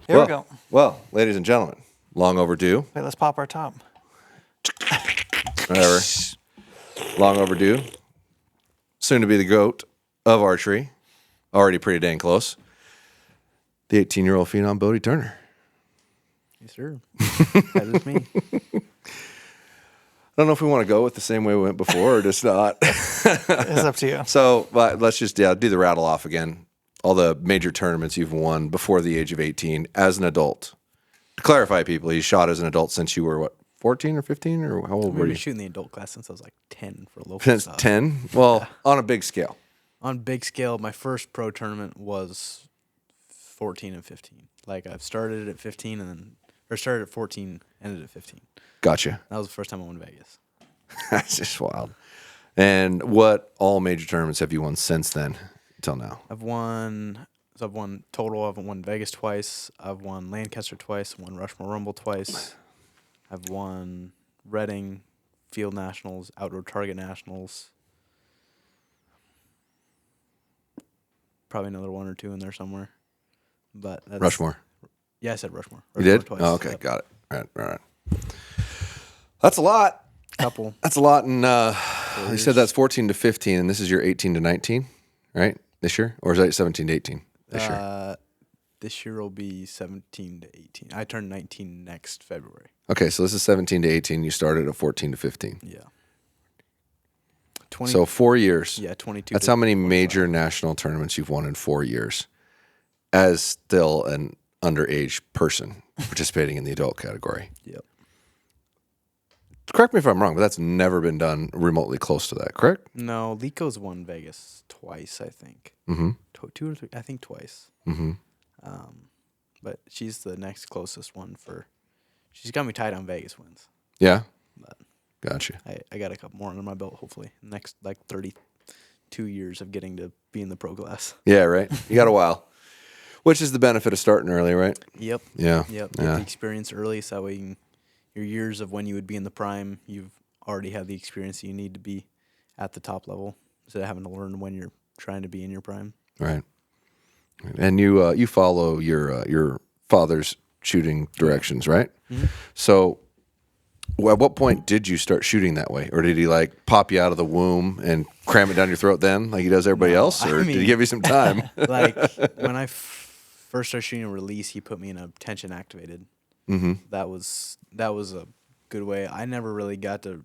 Here we go. Well, ladies and gentlemen, long overdue. Wait, let's pop our top. Whatever. Long overdue. Soon to be the GOAT of archery. Already pretty dang close. The 18-year-old phenom, Bodie Turner. Yes, sir. That is me. I don't know if we want to go with the same way we went before or just not. It's up to you. So let's just do the rattle off again. All the major tournaments you've won before the age of 18 as an adult. To clarify, people, you shot as an adult since you were, 14 or 15? Or how old I've were been you? shooting the adult class since I was like 10 for local Since stuff. 10? Well, on a big scale. On big scale, my first pro tournament was 14 and 15. Like I've started at 15 started at 14, ended at 15. Gotcha. That was the first time I went to Vegas. That's just wild. And what all major tournaments have you won since then until now? I've won total. I've won Vegas twice. I've won Lancaster twice. I've won Rushmore Rumble twice. I've won Reading Field Nationals, Outdoor Target Nationals. Probably another one or two in there somewhere. But that's, Rushmore. Yeah, I said Rushmore. You did? Twice. Oh, okay, Yep. got it. Right. That's a lot. Couple. That's a lot. And you said that's 14 to 15, and this is your 18 to 19, right? This year? Or is that 17 to 18 this year? This year will be 17 to 18. I turn 19 next February. Okay, so this is 17 to 18. You started at 14 to 15. Yeah. So 4 years. Yeah, 22. That's how many major national tournaments you've won in 4 years as still an underage person participating in the adult category. Yep. Correct me if I'm wrong, but that's never been done remotely close to that, correct? No, Lico's won Vegas twice, I think. Mm-hmm. Two or three, I think twice. Mm-hmm. But she's the next closest one she's got me tied on Vegas wins. Yeah? But Gotcha. I got a couple more under my belt, hopefully. Next, 32 years of getting to be in the pro class. Yeah, right? You got a while. Which is the benefit of starting early, right? Yep. Yeah. Yep. Get the experience early so that way your years of when you would be in the prime, you've already had the experience you need to be at the top level instead of having to learn when you're trying to be in your prime. Right. And you follow your father's shooting directions, right? Mm-hmm. So at what point did you start shooting that way? Or did he pop you out of the womb and cram it down your throat then like he does everybody else? Or did he give you some time? When I first started shooting a release, he put me in a tension activated. Mm-hmm. That was a good way. I never really got to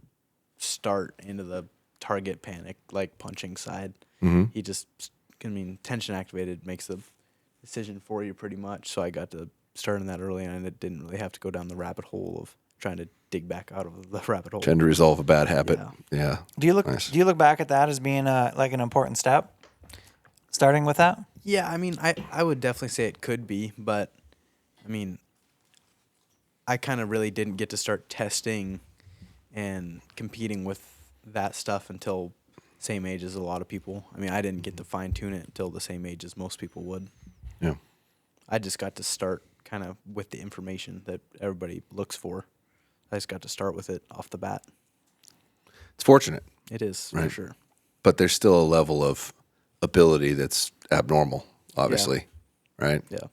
start into the target panic, punching side. Mm-hmm. He just, tension activated makes the decision for you pretty much. So I got to start in that early, and it didn't really have to go down the rabbit hole of trying to dig back out of the rabbit hole. Trying to resolve a bad habit. Yeah. Do you look Nice. Do you look back at that as being an important step? Starting with that? Yeah, I would definitely say it could be, but I kind of really didn't get to start testing and competing with that stuff until same age as a lot of people. I didn't get to fine tune it until the same age as most people would. Yeah. I just got to start kind of with the information that everybody looks for. I just got to start with it off the bat. It's fortunate. It is, Right. for sure. But there's still a level of ability that's abnormal, obviously. Right? Yeah.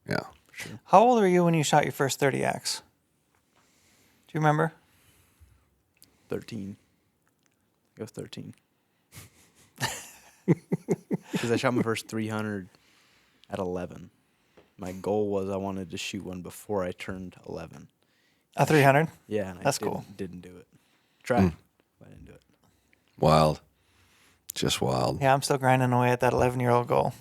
Yeah. For sure. How old were you when you shot your first 30X? Do you remember? 13. I was 13. Because I shot my first 300 at 11. My goal was I wanted to shoot one before I turned 11. A 300? Yeah, and That's I cool. didn't do it. Tried, but I didn't do it. Wild. Just wild. Yeah, I'm still grinding away at that 11-year-old goal.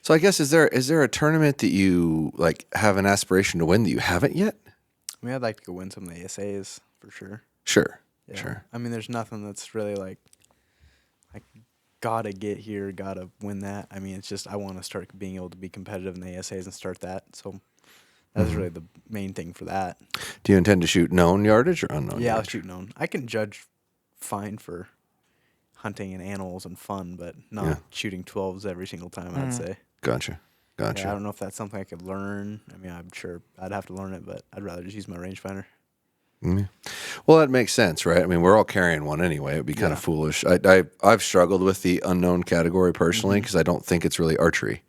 So I guess is there a tournament that you have an aspiration to win that you haven't yet? I'd like to go win some of the ASAs for sure. Sure. Yeah. Sure. There's nothing that's really gotta get here, gotta win that. It's just I want to start being able to be competitive in the ASAs and start that. So that's really the main thing for that. Do you intend to shoot known yardage or unknown Yeah, I'll yardage? shoot known. I can judge fine for hunting and animals and fun, but not shooting 12s every single time, I'd say. Gotcha. Yeah, I don't know if that's something I could learn. I'm sure I'd have to learn it, but I'd rather just use my rangefinder. Mm-hmm. Well, that makes sense, right? We're all carrying one anyway. It'd be kind of foolish. I've struggled with the unknown category personally because I don't think it's really archery.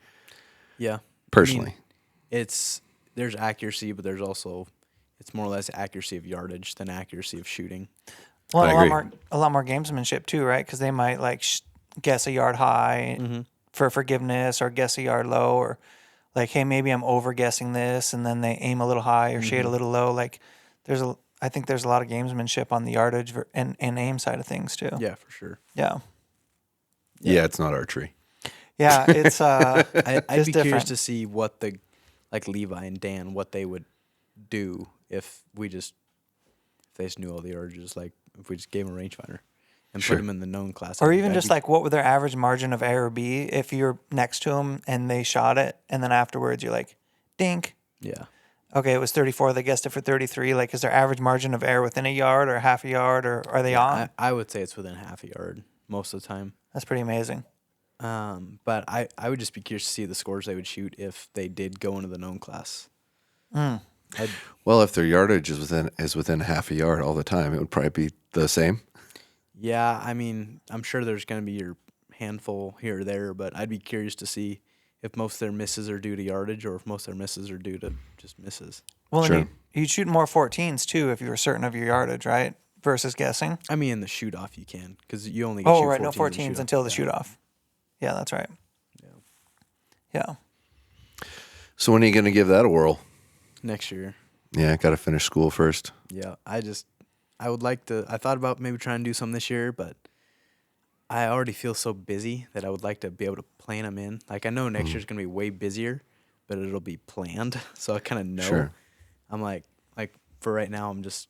Yeah. Personally. there's accuracy, but there's also it's more or less accuracy of yardage than accuracy of shooting. Well, I agree. a lot more gamesmanship too, right? Because they might like guess a yard high for forgiveness, or guess a yard low, or like, hey, maybe I'm over guessing this, and then they aim a little high or shade a little low. Like, I think there's a lot of gamesmanship on the yardage and aim side of things too. Yeah, for sure. Yeah. Yeah, it's not archery. Yeah, it's I'd it's be curious different. to see what like Levi and Dan, what they would do if they just knew all the yardages, like if we just gave them a rangefinder and Sure. put them in the known class. Or even just like, what would their average margin of error be if you're next to them and they shot it, and then afterwards you're like, dink. Yeah. Okay, it was 34. They guessed it for 33. Like, is their average margin of error within a yard or half a yard, or are they on? I would say it's within half a yard most of the time. That's pretty amazing. But I would just be curious to see the scores they would shoot if they did go into the known class. Well, if their yardage is within half a yard all the time, it would probably be the same. Yeah, I mean, I'm sure there's going to be your handful here or there, but I'd be curious to see if most of their misses are due to yardage or if most of their misses are due to just misses. Well, Sure. and you'd shoot more 14s too if you were certain of your yardage, right? Versus guessing. I mean, in the shoot off you can because you only get Oh, shoot right. No 14s in 14s shoot-off. until the Yeah. shoot off. Yeah, that's right. Yeah. So when are you going to give that a whirl? Next year. Yeah, got to finish school first. Yeah, I would like to. I thought about maybe trying to do some this year, but I already feel so busy that I would like to be able to plan them in. Like I know next year's gonna be way busier, but it'll be planned, so I kind of know. Sure. I'm like for right now, I'm just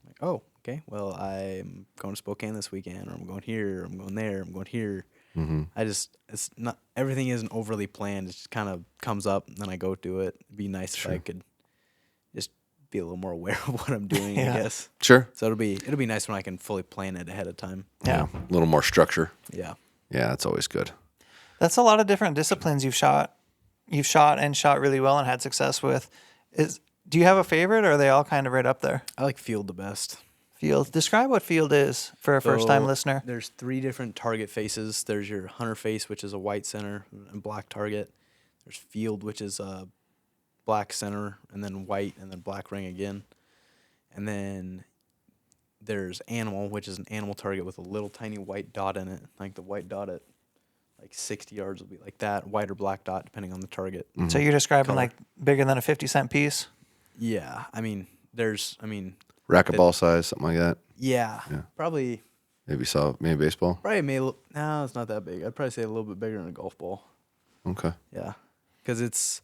like, oh, okay. Well, I'm going to Spokane this weekend, or I'm going here, or I'm going there, I'm going here. It's not everything isn't overly planned. It just kind of comes up, and then I go do it. It'd be nice if I could just be a little more aware of what I'm doing, Yeah. I guess. Sure. So it'll be nice when I can fully plan it ahead of time. Yeah. A little more structure. Yeah. Yeah, that's always good. That's a lot of different disciplines you've shot. You've shot and shot really well and had success with. Do you have a favorite, or are they all kind of right up there? I like field the best. Field. Describe what field is for a first-time listener. There's 3 different target faces. There's your hunter face, which is a white center and black target. There's field, which is a black center and then white and then black ring again. And then there's animal, which is an animal target with a little tiny white dot in it. Like the white dot at like 60 yards will be like that, white or black dot, depending on the target. So you're describing Color. like bigger than a 50-cent piece? Yeah, Racquetball size, something like that. yeah, Yeah. probably Maybe baseball. no, it's not that big. I'd probably say a little bit bigger than a golf ball. Okay. Yeah, because it's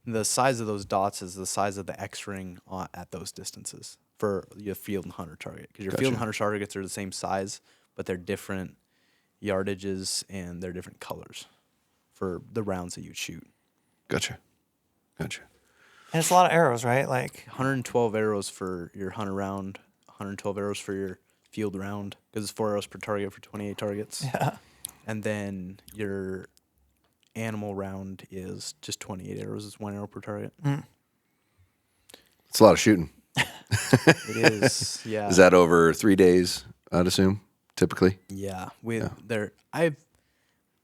the size of those dots is the size of the X ring at those distances for your field and hunter target. Because your field and Gotcha. hunter targets are the same size, but they're different yardages and they're different colors for the rounds that you'd shoot. Gotcha. And it's a lot of arrows, right? Like, 112 arrows for your hunter round, 112 arrows for your field round, because it's 4 arrows per target for 28 targets. yeah. And then your animal round is just 28 arrows. It's 1 arrow per target. It's a lot of shooting. It is, yeah. Is that over 3 days, I'd assume, typically? Yeah,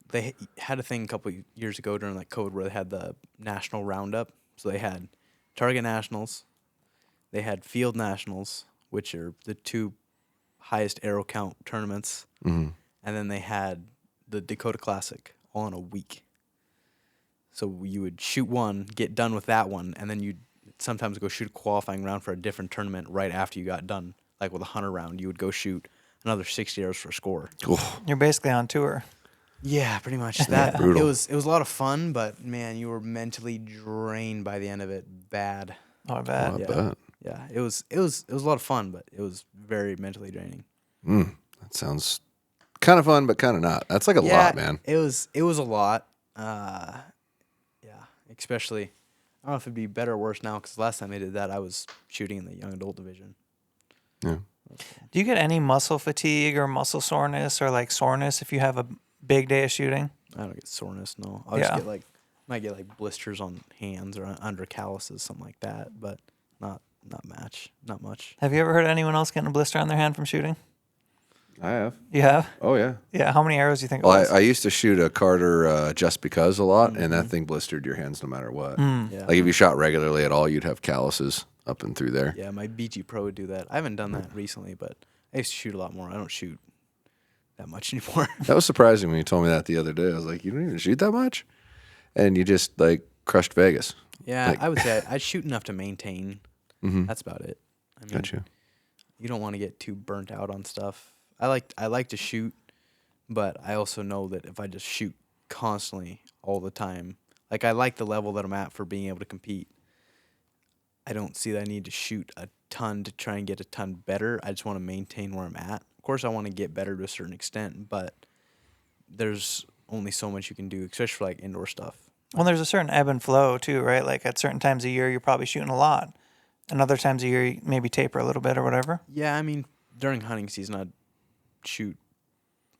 they had a thing a couple years ago during like COVID where they had the national roundup. So they had target nationals, they had field nationals, which are the 2 highest arrow count tournaments, and then they had the Dakota Classic all in a week. So you would shoot one, get done with that one, and then you'd sometimes go shoot a qualifying round for a different tournament right after you got done. Like with a hunter round, you would go shoot another 60 arrows for a score. You're basically on tour. Yeah, pretty much. That Brutal. it was a lot of fun, but man, you were mentally drained by the end of it. Bad. Oh, I bet. I Yeah. bet. Yeah, it was a lot of fun, but it was very mentally draining. That sounds kind of fun, but kind of not. That's like a lot, man. It was a lot. Especially, I don't know if it'd be better or worse now because last time I did that, I was shooting in the young adult division. Yeah. Do you get any muscle fatigue or muscle soreness or like soreness if you have a big day of shooting? I don't get soreness, no. I'll Yeah. just might get like blisters on hands or under calluses, something like that, but not much. Have you ever heard anyone else getting a blister on their hand from shooting? I have. You have? Oh, yeah. Yeah. How many arrows do you think it Well, was? I used to shoot a Carter just because a lot, and that thing blistered your hands no matter what. Yeah. Like if you shot regularly at all, you'd have calluses up and through there. Yeah, my BG Pro would do that. I haven't done that recently, but I used to shoot a lot more. I don't shoot that much anymore. That was surprising when you told me that the other day. I was like, you don't even shoot that much? And you just like crushed Vegas. Yeah, Like- I would say I shoot enough to maintain. That's about it. I mean, Got you. You don't want to get too burnt out on stuff. I like to shoot, but I also know that if I just shoot constantly all the time, like I like the level that I'm at for being able to compete. I don't see that I need to shoot a ton to try and get a ton better. I just want to maintain where I'm at. Of course, I want to get better to a certain extent, but there's only so much you can do, especially for like indoor stuff. Well, there's a certain ebb and flow too, right? Like at certain times of year, you're probably shooting a lot, and other times of year, you maybe taper a little bit or whatever. Yeah, I mean, during hunting season, I'd shoot.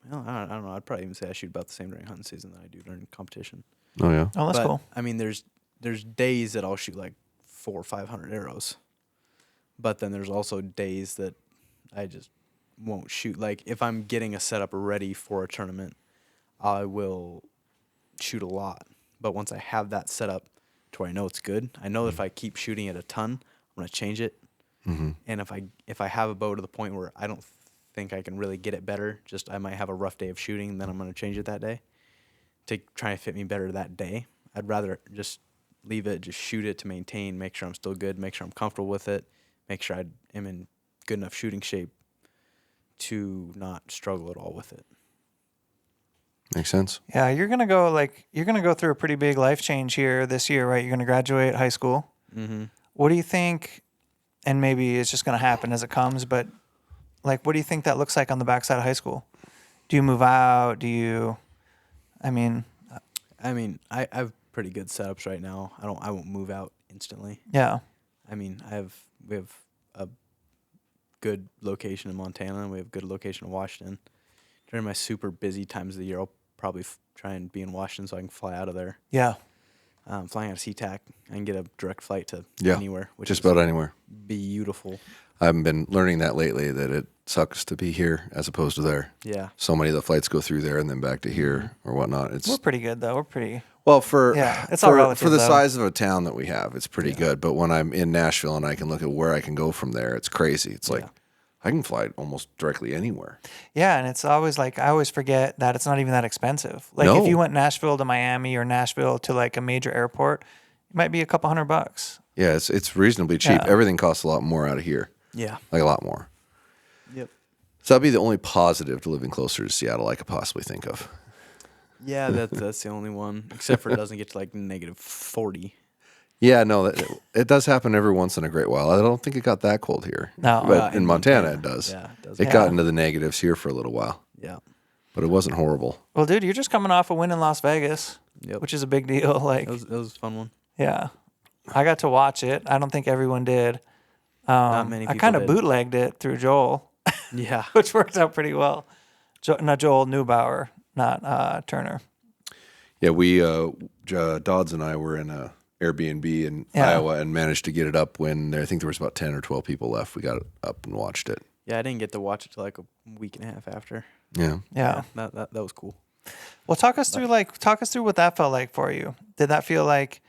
Well, I don't know. I'd probably even say I shoot about the same during hunting season that I do during competition. Oh, yeah. Oh, that's But, cool. I mean, there's days that I'll shoot like 400 or 500 arrows, but then there's also days that I just won't shoot. Like if I'm getting a setup ready for a tournament, I will shoot a lot. But once I have that set up to where I know it's good, I know that if I keep shooting it a ton, I'm gonna change it. And if I have a bow to the point where I don't think I can really get it better, just I might have a rough day of shooting, and then I'm gonna change it that day to try and fit me better that day. I'd rather just leave it, just shoot it to maintain, make sure I'm still good, make sure I'm comfortable with it, make sure I am in good enough shooting shape to not struggle at all with it. Makes sense. Yeah, you're gonna go through a pretty big life change here this year, right? You're gonna graduate high school. Mm-hmm. What do you think? And maybe it's just gonna happen as it comes, but like, what do you think that looks like on the backside of high school? Do you move out? Do you? I mean, I have pretty good setups right now. I won't move out instantly. yeah, I mean, we have a good location in Montana, and we have a good location in Washington. During my super busy times of the year, I'll probably try and be in Washington so I can fly out of there. yeah. Flying out of SeaTac, I can get a direct flight to Yeah. anywhere, which Just is about anywhere. beautiful. I've been learning that lately, that it sucks to be here as opposed to there. Yeah. So many of the flights go through there and then back to here or whatnot. We're It's pretty good though. We're pretty. well for Yeah, it's all relative, for the though. size of a town that we have, it's pretty good. But when I'm in Nashville and I can look at where I can go from there, it's crazy. It's like Yeah. I can fly almost directly anywhere. Yeah, and it's always like I always forget that it's not even that expensive. Like No. if you went Nashville to Miami or Nashville to like a major airport, it might be a couple $100. Yeah, it's reasonably cheap. Yeah. Everything costs a lot more out of here, Yeah. like a lot more. Yep. So that'd be the only positive to living closer to Seattle I could possibly think of. Yeah, that's the only one, except for it doesn't get to like -40. Yeah, no, it does happen every once in a great while. I don't think it got that cold here. No. But in in Montana, Montana. it does. Yeah, it does. It got Yeah. into the negatives here for a little while, Yeah. but it wasn't horrible. Well, dude, you're just coming off a win in Las Vegas, Yep. which is a big deal. Like, It was a fun one. yeah, I got to watch it. I don't think everyone did. Not many I people kind of did. bootlegged it through Joel, Yeah. which worked out pretty well. Not Joel Neubauer, not Turner. Yeah, we Dodds and I were in a Airbnb in Yeah. Iowa and managed to get it up when I think there was about 10 or 12 people left. We got it up and watched it. Yeah, I didn't get to watch it till like a week and a half after. Yeah. Yeah. That was cool. Well, talk us through what that felt like for you. Did that feel like,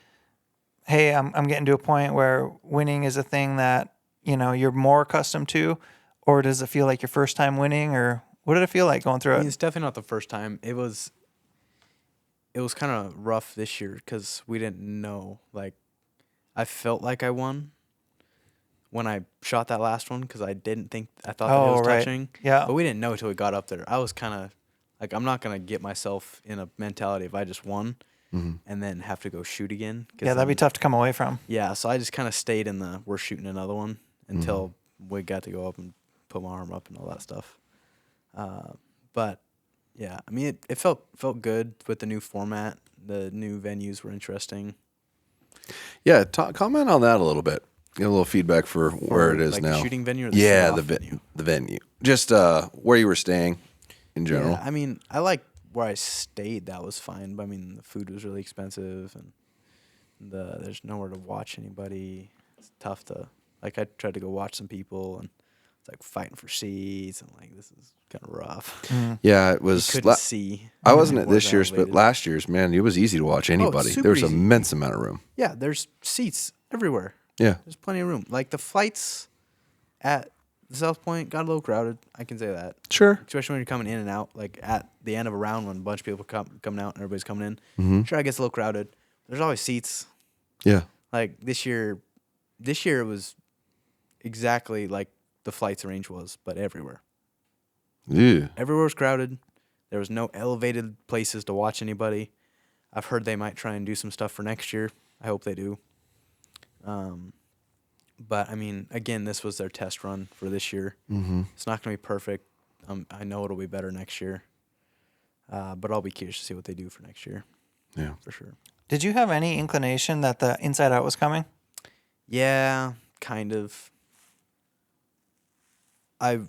hey, I'm getting to a point where winning is a thing that, you know, you're more accustomed to, or does it feel like your first time winning, or what did it feel like going through I mean, it? it's definitely not the first time. It was kind of rough this year because we didn't know. Like, I felt like I won when I shot that last one because I thought that it was right. touching. Yeah. But we didn't know until we got up there. I was kind of like, I'm not gonna get myself in a mentality if I just won and then have to go shoot again. 'cause Yeah, that'd be then- tough to come away from. Yeah, so I just kind of stayed in the we're shooting another one until we got to go up and put my arm up and all that stuff. But yeah, I mean, it felt good with the new format. The new venues were interesting. Yeah, comment on that a little bit. Get a little feedback for where it is like now. the shooting venue or the yeah, shoot-off the venue? the venue. Just where you were staying in general. Yeah, I mean, I like where I stayed. That was fine. But I mean, the food was really expensive, and there's nowhere to watch anybody. It's tough to like. I tried to go watch some people, and It's like fighting for seats. I'm like, this is kind of rough. Yeah, it was. Couldn't see. I wasn't at It was this year's, but elevated. last year's, man, it was easy to watch anybody. super There was an easy. immense amount of room. Yeah, there's seats everywhere. Yeah. There's plenty of room. Like the flights at the South Point got a little crowded. I can say that. Sure. Especially when you're coming in and out. Like at the end of a round when a bunch of people coming out and everybody's coming in. Sure, it gets a little crowded. There's always seats. Yeah. Like this year it was exactly like the flights range was, but everywhere. Yeah. Everywhere was crowded. There was no elevated places to watch anybody. I've heard they might try and do some stuff for next year. I hope they do. But I mean, again, this was their test run for this year. It's not going to be perfect. I know it'll be better next year. But I'll be curious to see what they do for next year. Yeah. For sure. Did you have any inclination that the Inside Out was coming? Yeah, kind of. I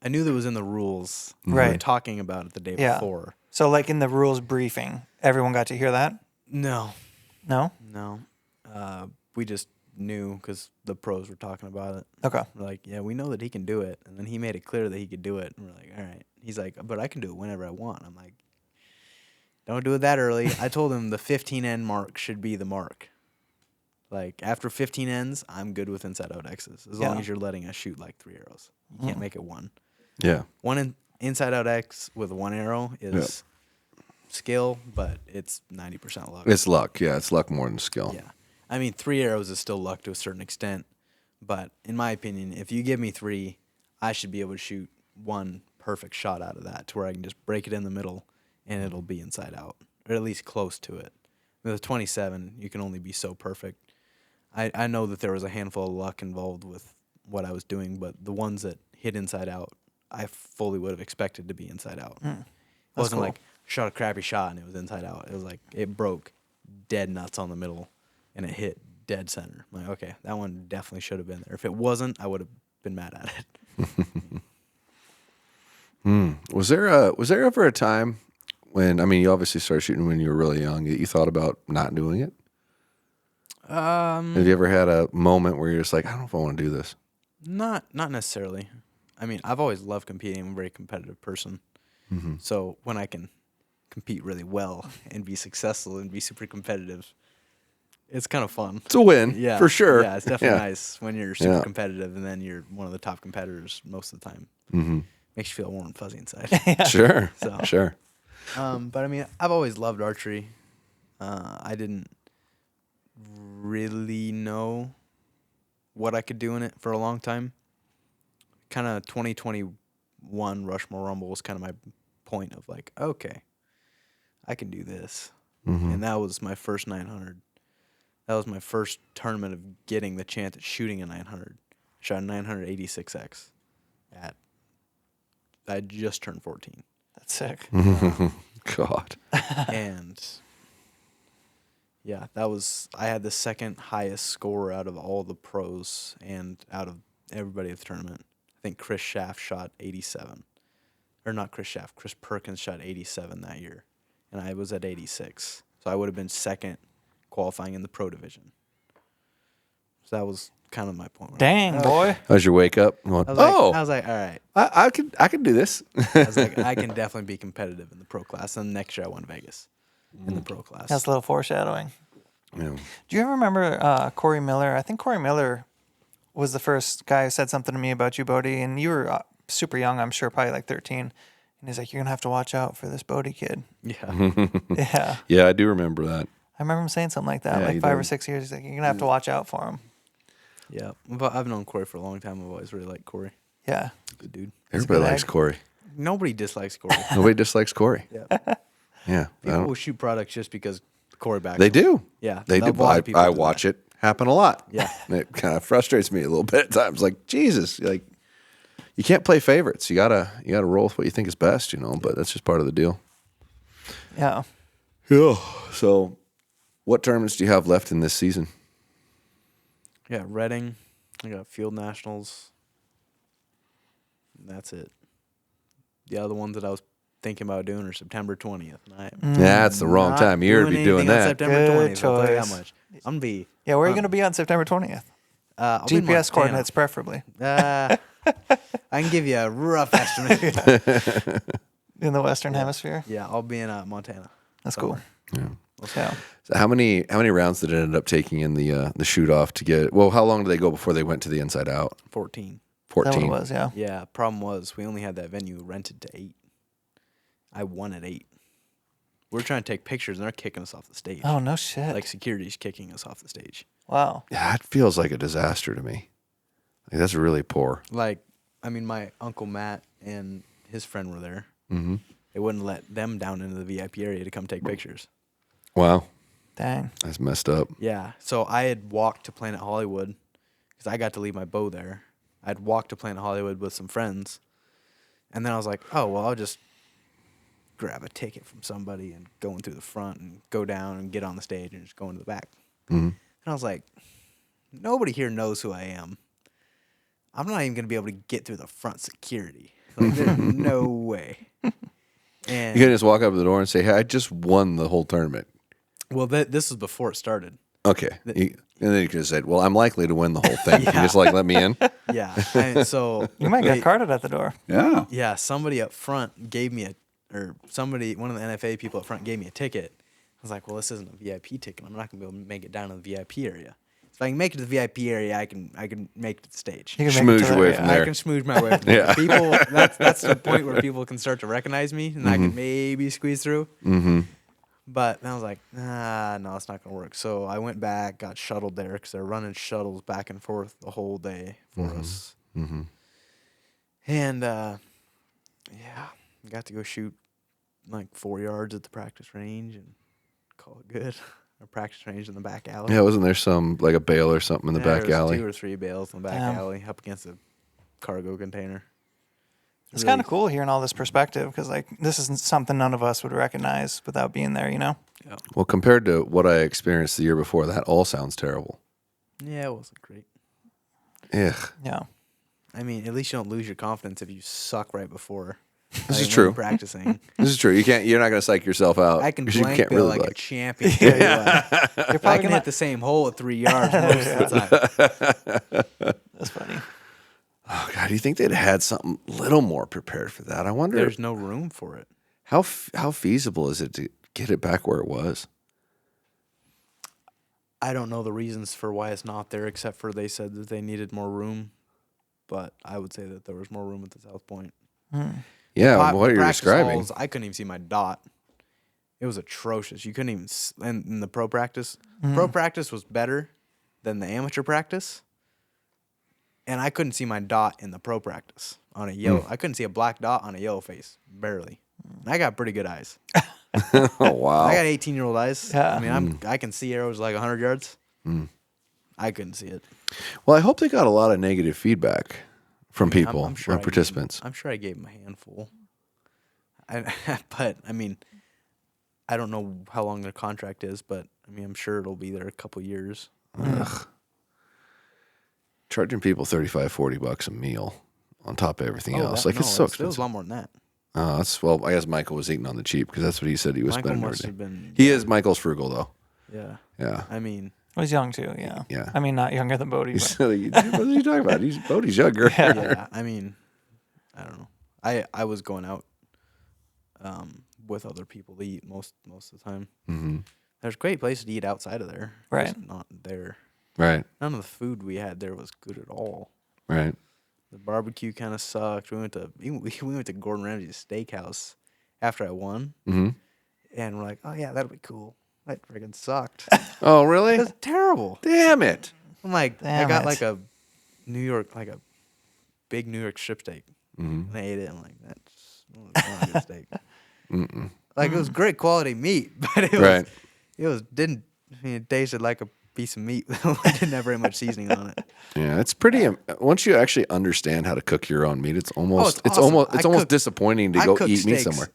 knew that was in the rules. We were Right. talking about it the day Yeah. before. So, like in the rules briefing, everyone got to hear that? No. No? We just knew because the pros were talking about it. Okay. We're like, yeah, we know that he can do it. And then he made it clear that he could do it. And we're like, all right. He's like, but I can do it whenever I want. I'm like, don't do it that early. I told him the 15 end mark should be the mark. Like, after 15 ends, I'm good with inside out X's. As long Yeah. as you're letting us shoot like 3 arrows. You can't make it one. Yeah. One inside out X with 1 arrow is skill, but it's 90% luck. It's luck. Yeah, it's luck more than skill. Yeah. I mean, 3 arrows is still luck to a certain extent. But in my opinion, if you give me 3, I should be able to shoot 1 perfect shot out of that to where I can just break it in the middle and it'll be inside out, or at least close to it. With 27, you can only be so perfect. I know that there was a handful of luck involved with what I was doing, but the ones that hit inside out, I fully would have expected to be inside out. It wasn't cool. like shot a crappy shot and it was inside out. It was like it broke dead nuts on the middle and it hit dead center. I'm like, okay, that one definitely should have been there. If it wasn't, I would have been mad at it. Was there ever a time when, I mean, you obviously started shooting when you were really young, that you thought about not doing it? Have you ever had a moment where you're just like, I don't know if I want to do this? Not necessarily. I mean, I've always loved competing. I'm a very competitive person. So when I can compete really well and be successful and be super competitive, it's kind of fun. It's a win, Yeah, for sure. Yeah, it's definitely Yeah. nice when you're super Yeah. competitive and then you're one of the top competitors most of the time. Makes you feel warm and fuzzy inside. Sure, So. sure. But I mean, I've always loved archery. I didn't really know what I could do in it for a long time. Kind of 2021 Rushmore Rumble was kind of my point of like, okay, I can do this. And that was my first 900. That was my first tournament of getting the chance at shooting a 900. Shot a 986X I just turned 14. That's sick. God. And yeah, I had the second highest score out of all the pros and out of everybody at the tournament. I think Chris Schaff shot 87. Or not Chris Schaff, Chris Perkins shot 87 that year. And I was at 86. So I would have been second qualifying in the pro division. So that was kind of my point. Dang, boy. That was your wake up? Going, I was like, all right. I could do this. I was like, I can definitely be competitive in the pro class. And next year I won Vegas in the pro class. That's a little foreshadowing. Yeah. Do you ever remember Corey Miller? I think Corey Miller was the first guy who said something to me about you, Bodie, and you were super young, I'm sure, probably like 13. And he's like, you're going to have to watch out for this Bodie kid. Yeah. Yeah. Yeah, I do remember that. I remember him saying something like that, Yeah, like he 5 did. or 6 years. He's like, you're going to have to watch out for him. Yeah. But I've known Corey for a long time. I've always really liked Corey. Yeah. Good dude. Everybody good likes egg. Corey. Nobody dislikes Corey. Nobody dislikes Corey. Yeah. Yeah. People will shoot products just because Corey backs They them. do. Yeah. They a do. lot of people I do watch that. it happen a lot. Yeah. And it kind of frustrates me a little bit at times. Like, Jesus, like, you can't play favorites. You gotta roll with what you think is best, but that's just part of the deal. Yeah. Yeah. So what tournaments do you have left in this season? Yeah. Reading. I got Field Nationals. And that's it. The other ones that I was thinking about doing are September 20th. And That's the wrong not time of year to be doing anything on that. September Good 20th. I'll tell you that choice. much. I'm going to be. Yeah, where are you going to be on September 20th? I'll be in GPS Montana. coordinates, preferably. I can give you a rough estimate. In the Western Hemisphere. Yeah, I'll be in Montana. That's somewhere. cool. Yeah. Yeah. So how many rounds did it end up taking in the shoot off to get? Well, how long did they go before they went to the inside out? 14. 14. Is that what it was? Yeah. Yeah, problem was we only had that venue rented to 8. I won at 8. We're trying to take pictures, and they're kicking us off the stage. Oh, no shit. Like security's kicking us off the stage. Wow. Yeah, it feels like a disaster to me. Like, that's really poor. Like, I mean, my Uncle Matt and his friend were there. Mm-hmm. They wouldn't let them down into the VIP area to come take pictures. Wow, Dang. that's messed up. Yeah, so I had walked to Planet Hollywood because I got to leave my bow there. I'd walked to Planet Hollywood with some friends, and then I was like, oh, well, I'll just grab a ticket from somebody and go in through the front and go down and get on the stage and just go into the back. Mm-hmm. And I was like, nobody here knows who I am. I'm not even going to be able to get through the front security. Like, there's no way. And You can just walk up to the door and say, "Hey, I just won the whole tournament." well, this was before it started. Okay, and then you could have said, "Well, I'm likely to win the whole thing. Can you just like let me in?" Yeah. And so You might get carded at the door. Yeah. yeah, somebody up front gave me one of the NFA people up front gave me a ticket. I was like, well, this isn't a VIP ticket. I'm not going to be able to make it down to the VIP area. If I can make it to the VIP area, I can make it to the stage. You can make it Schmooze to away the- from yeah. there. I can smooth my way from there. People, that's the point where people can start to recognize me, and I can maybe squeeze through. Mm-hmm. But I was like, no, it's not going to work. So I went back, got shuttled there because they're running shuttles back and forth the whole day for us. Mm-hmm. And, got to go shoot like 4 yards at the practice range and call it good. Our practice range in the back alley. Yeah, wasn't there some like a bale or something in the back there was alley? 2 or 3 bales in the back Damn. alley up against a cargo container. It's Really- kind of cool hearing all this perspective because, like, this isn't something none of us would recognize without being there, you know? Yeah. Well, compared to what I experienced the year before, that all sounds terrible. Yeah, it wasn't great. Ugh. Yeah. I mean, at least you don't lose your confidence if you suck right before. This is when true. you're practicing. This is true. You're not going to psych yourself out. I can 'cause you blank can't bill really like a champion. Tell you what. I can hit the same hole at 3 yards most of the time. That's funny. Oh God, do you think they'd had something a little more prepared for that? I wonder There's no room for it. how feasible is it to get it back where it was? I don't know the reasons for why it's not there, except for they said that they needed more room. But I would say that there was more room at the South Point. Yeah, what you're Practice describing. halls, I couldn't even see my dot. It was atrocious. You couldn't even. And in the pro practice was better than the amateur practice. And I couldn't see my dot in the pro practice on a yellow. I couldn't see a black dot on a yellow face, barely. And I got pretty good eyes. Oh wow. I got 18-year-old eyes. Yeah. I mean, I can see arrows like 100 yards. I couldn't see it. Well, I hope they got a lot of negative feedback from people I'm sure or participants. I'm sure I gave them a handful. But I mean, I don't know how long their contract is, but I mean, I'm sure it'll be there a couple years. Ugh. Charging people $35-$40 a meal on top of everything else. Like, it's so It was expensive. a lot more than that. Well, I guess Michael was eating on the cheap because that's what he said he was Michael spending every must day. have been. He is. Michael's frugal though. Yeah. Yeah. I mean, He was young, too, yeah. Yeah. I mean, not younger than Bodie, He's but what are you talking about? Bodie's younger. yeah. I mean, I don't know. I was going out with other people to eat most of the time. Mm-hmm. There's great places to eat outside of there. Right. Just not there. Right. None of the food we had there was good at all. Right. The barbecue kind of sucked. We went to Gordon Ramsay's steakhouse after I won, Mm-hmm. and we're like, oh yeah, that'll be cool. That friggin' sucked. Oh, really? It was terrible. Damn it. I'm like, I Damn got it. like a big New York strip steak, Mm-hmm. and I ate it. I'm like, that's not a good steak. Like, it was great quality meat, but it tasted like a piece of meat. It didn't have very much seasoning on it. Yeah, it's pretty. Once you actually understand how to cook your own meat, it's almost it's awesome. it's almost disappointing to I go cook eat meat steaks. somewhere.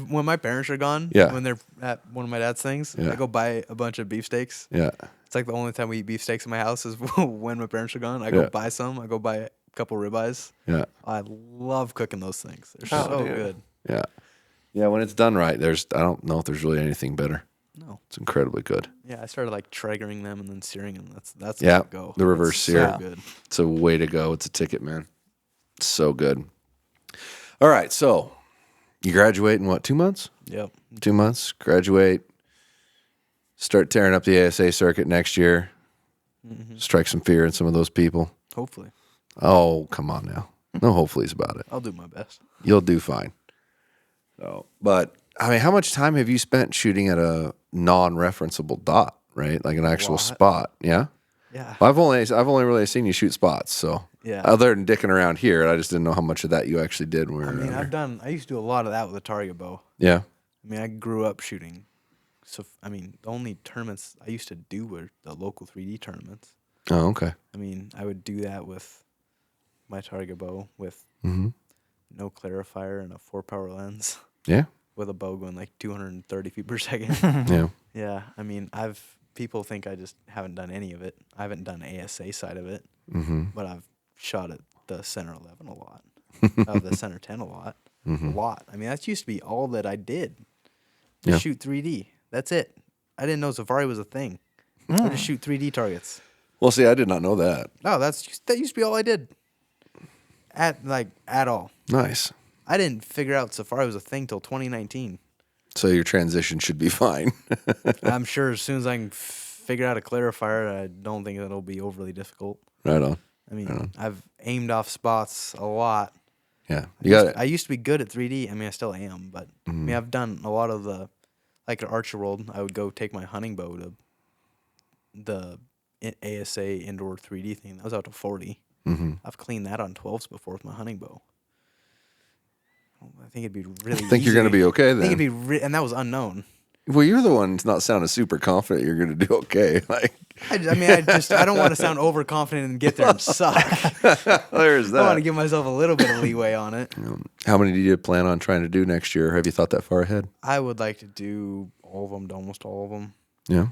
When my parents are gone, Yeah. when they're at one of my dad's things, Yeah. I go buy a bunch of beef steaks. Yeah. It's like the only time we eat beef steaks in my house is when my parents are gone. I go Yeah. buy some. I go buy a couple ribeyes. Yeah. I love cooking those things. They're Oh, so dude. good. Yeah. Yeah. When it's done right, I don't know if there's really anything better. No. now. It's incredibly good. Yeah, I started like triggering them and then searing them. That's Yeah, the go. the reverse It's sear. So good. It's a way to go. It's a ticket, man. It's so good. All right, so you graduate in what, 2 months? Yep. 2 months, graduate, start tearing up the ASA circuit next year, strike some fear in some of those people. Hopefully. Oh, come on now. No hopefullys about it. I'll do my best. You'll do fine. So, but, I mean, how much time have you spent shooting at a non-referenceable dot, right? Like an actual lot. spot, yeah? Yeah. Well, I've only really seen you shoot spots, so Yeah. other than dicking around here, I just didn't know how much of that you actually did when we were I mean, around I used to do a lot of that with a target bow. here. I mean, I grew up shooting. So, I mean, the only tournaments I used to do were the local 3D tournaments. Yeah. Oh, okay. I mean, I would do that with my target bow with Mm-hmm. no clarifier and a 4-power lens Yeah. with a bow going like 230 feet per second. Yeah. Yeah, I mean, people think I just haven't done any of it. I haven't done ASA side of it, Mm-hmm. but I've shot at the center 11 a lot, the center 10 a lot, Mm-hmm. a lot. I mean, that used to be all that I did. Yeah. Just shoot 3D. That's it. I didn't know Safari was a thing. I just shoot 3D targets. Well, see, I did not know that. No, that used to be all I did. At all. Nice. I didn't figure out Safari was a thing till 2019. So your transition should be fine. I'm sure as soon as I can figure out a clarifier, I don't think it'll be overly difficult. Right on. I mean, I've aimed off spots a lot. Yeah. You got it. I used to be good at 3D. I mean, I still am, but I mean, I've done a lot of like at Archer World, I would go take my hunting bow to the ASA indoor 3D thing. That was out to 40. Mm-hmm. I've cleaned that on 12s before with my hunting bow. I think it'd be really. I think you're going to be okay I then. think it'd be, and that was unknown. Well, you're the one not sounding super confident you're going to do okay. Like, I don't want to sound overconfident and get there and suck. there's I want to that. give myself a little bit of leeway on it. How many do you plan on trying to do next year? Have you thought that far ahead? I would like to do all of them, almost all of them. Yeah.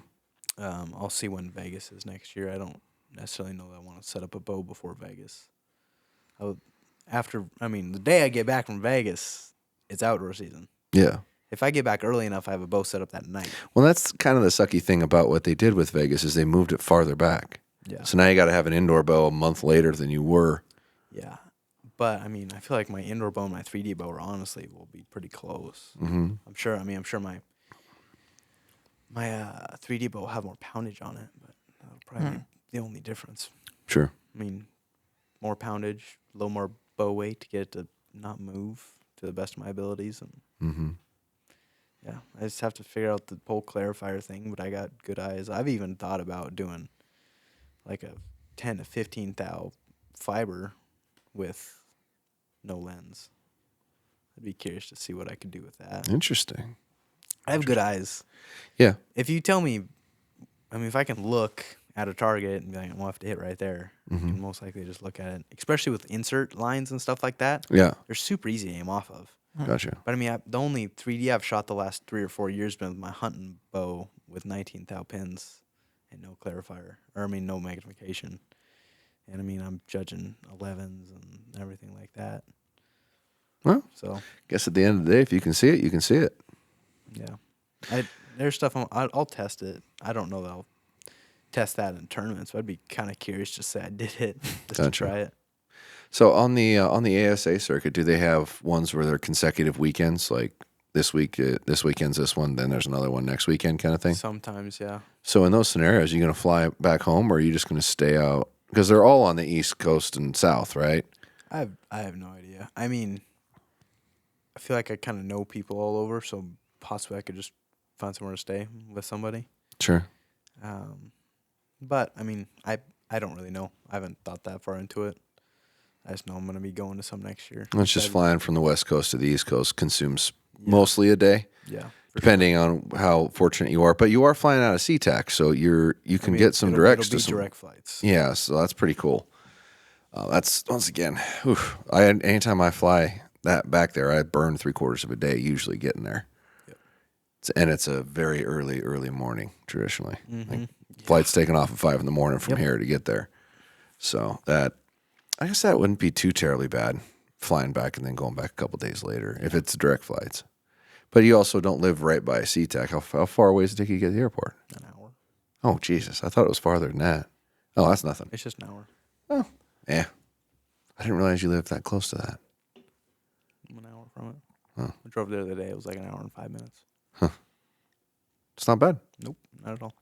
I'll see when Vegas is next year. I don't necessarily know that I want to set up a bow before Vegas. The day I get back from Vegas, it's outdoor season. Yeah. If I get back early enough, I have a bow set up that night. Well, that's kind of the sucky thing about what they did with Vegas is they moved it farther back. Yeah. So now you got to have an indoor bow a month later than you were. Yeah. But, I mean, I feel like my indoor bow and my 3D bow honestly will be pretty close. Mm-hmm. I'm sure my 3D bow will have more poundage on it, but that'll probably be the only difference. Sure. I mean, more poundage, a little more bow weight to get it to not move to the best of my abilities. And Mm-hmm. yeah, I just have to figure out the whole clarifier thing, but I got good eyes. I've even thought about doing like a 10 to 15 thou fiber with no lens. I'd be curious to see what I could do with that. Interesting. I have good eyes. Yeah. If you tell me, I mean, if I can look at a target and be like, we'll have to hit right there, I can most likely just look at it, especially with insert lines and stuff like that. Yeah. They're super easy to aim off of. Gotcha. But I mean, the only 3D I've shot the last 3 or 4 years been with my hunting bow with 19 thou pins and no clarifier, no magnification. And I mean, I'm judging 11s and everything like that. Well, So guess at the end of the day, if you can see it, you can see it. yeah, there's stuff I'll test it. I don't know that I'll test that in tournaments, but I'd be kind of curious to say I did it just Gotcha. to try it. So on the ASA circuit, do they have ones where they're consecutive weekends, like this weekend's this one, then there's another one next weekend kind of thing? Sometimes, yeah. So in those scenarios, are you going to fly back home, or are you just going to stay out? Because they're all on the East Coast and South, right? I have no idea. I mean, I feel like I kind of know people all over, so possibly I could just find somewhere to stay with somebody. Sure. But I mean, I don't really know. I haven't thought that far into it. I just know I'm going to be going to some next year. It's just flying from the West Coast to the East Coast consumes mostly a day, Yeah. depending on how fortunate you are. But you are flying out of SeaTac, so you can get some directs it'll to be some direct flights. Yeah, so that's pretty cool. That's once again, anytime I fly that back there, I burn 3/4 of a day usually getting there. Yep. And it's a very early morning traditionally. Mm-hmm. Like, flight's taking off at 5 a.m. from Yep. here to get there. So I guess that wouldn't be too terribly bad, flying back and then going back a couple days later if it's direct flights. But you also don't live right by SeaTac. How far away does it take you to get to the airport? An hour. Oh, Jesus. I thought it was farther than that. Oh, that's nothing. It's just an hour. Oh, yeah. I didn't realize you lived that close to that. I'm an hour from it. Huh. I drove there the other day. It was like an hour and 5 minutes. It's not bad. Nope, not at all.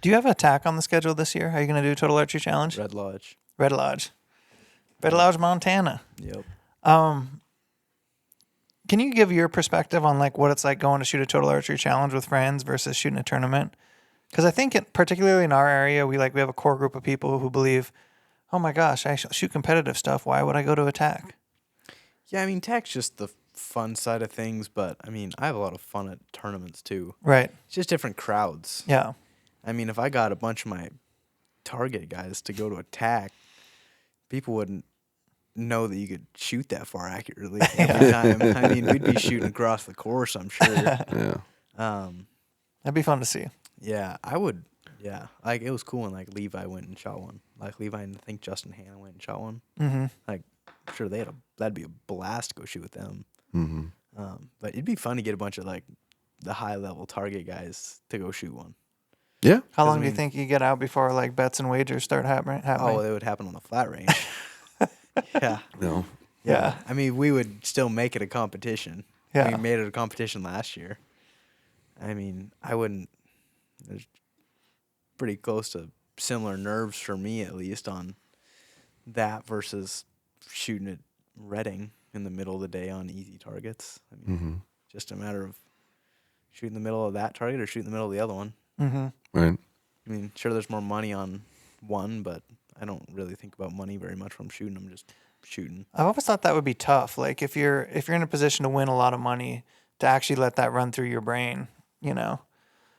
Do you have a tack on the schedule this year? Are you going to do Total Archery Challenge? Red Lodge. Red Lodge. Red Lodge, Montana. Yep. Can you give your perspective on like what it's like going to shoot a Total Archery Challenge with friends versus shooting a tournament? Because I think particularly in our area, we have a core group of people who believe, oh my gosh, I shoot competitive stuff. Why would I go to a tack? Yeah, I mean, TAC's just the fun side of things, but I mean, I have a lot of fun at tournaments too. Right. It's just different crowds. Yeah. I mean, if I got a bunch of my target guys to go to a TAC, people wouldn't know that you could shoot that far accurately every time. I mean, we'd be shooting across the course, I'm sure. Yeah. That'd be fun to see. Yeah, I would. Yeah, like it was cool when like Levi went and shot one. Like Levi and I think Justin Hanna went and shot one. Mm-hmm. Like, I'm sure that'd be a blast to go shoot with them. Mm-hmm. But it'd be fun to get a bunch of like the high level target guys to go shoot one. Yeah. How long do you think you get out before like bets and wagers start happening? Oh, it would happen on the flat range. Yeah. No. Yeah. I mean, we would still make it a competition. Yeah. We made it a competition last year. I mean, I wouldn't. There's pretty close to similar nerves for me, at least, on that versus shooting at Reading in the middle of the day on easy targets. I mean, just a matter of shooting the middle of that target or shooting the middle of the other one. Mm-hmm. Right. I mean, sure, there's more money on one, but I don't really think about money very much when I'm shooting. I'm just shooting. I've always thought that would be tough. Like if you're in a position to win a lot of money, to actually let that run through your brain, you know.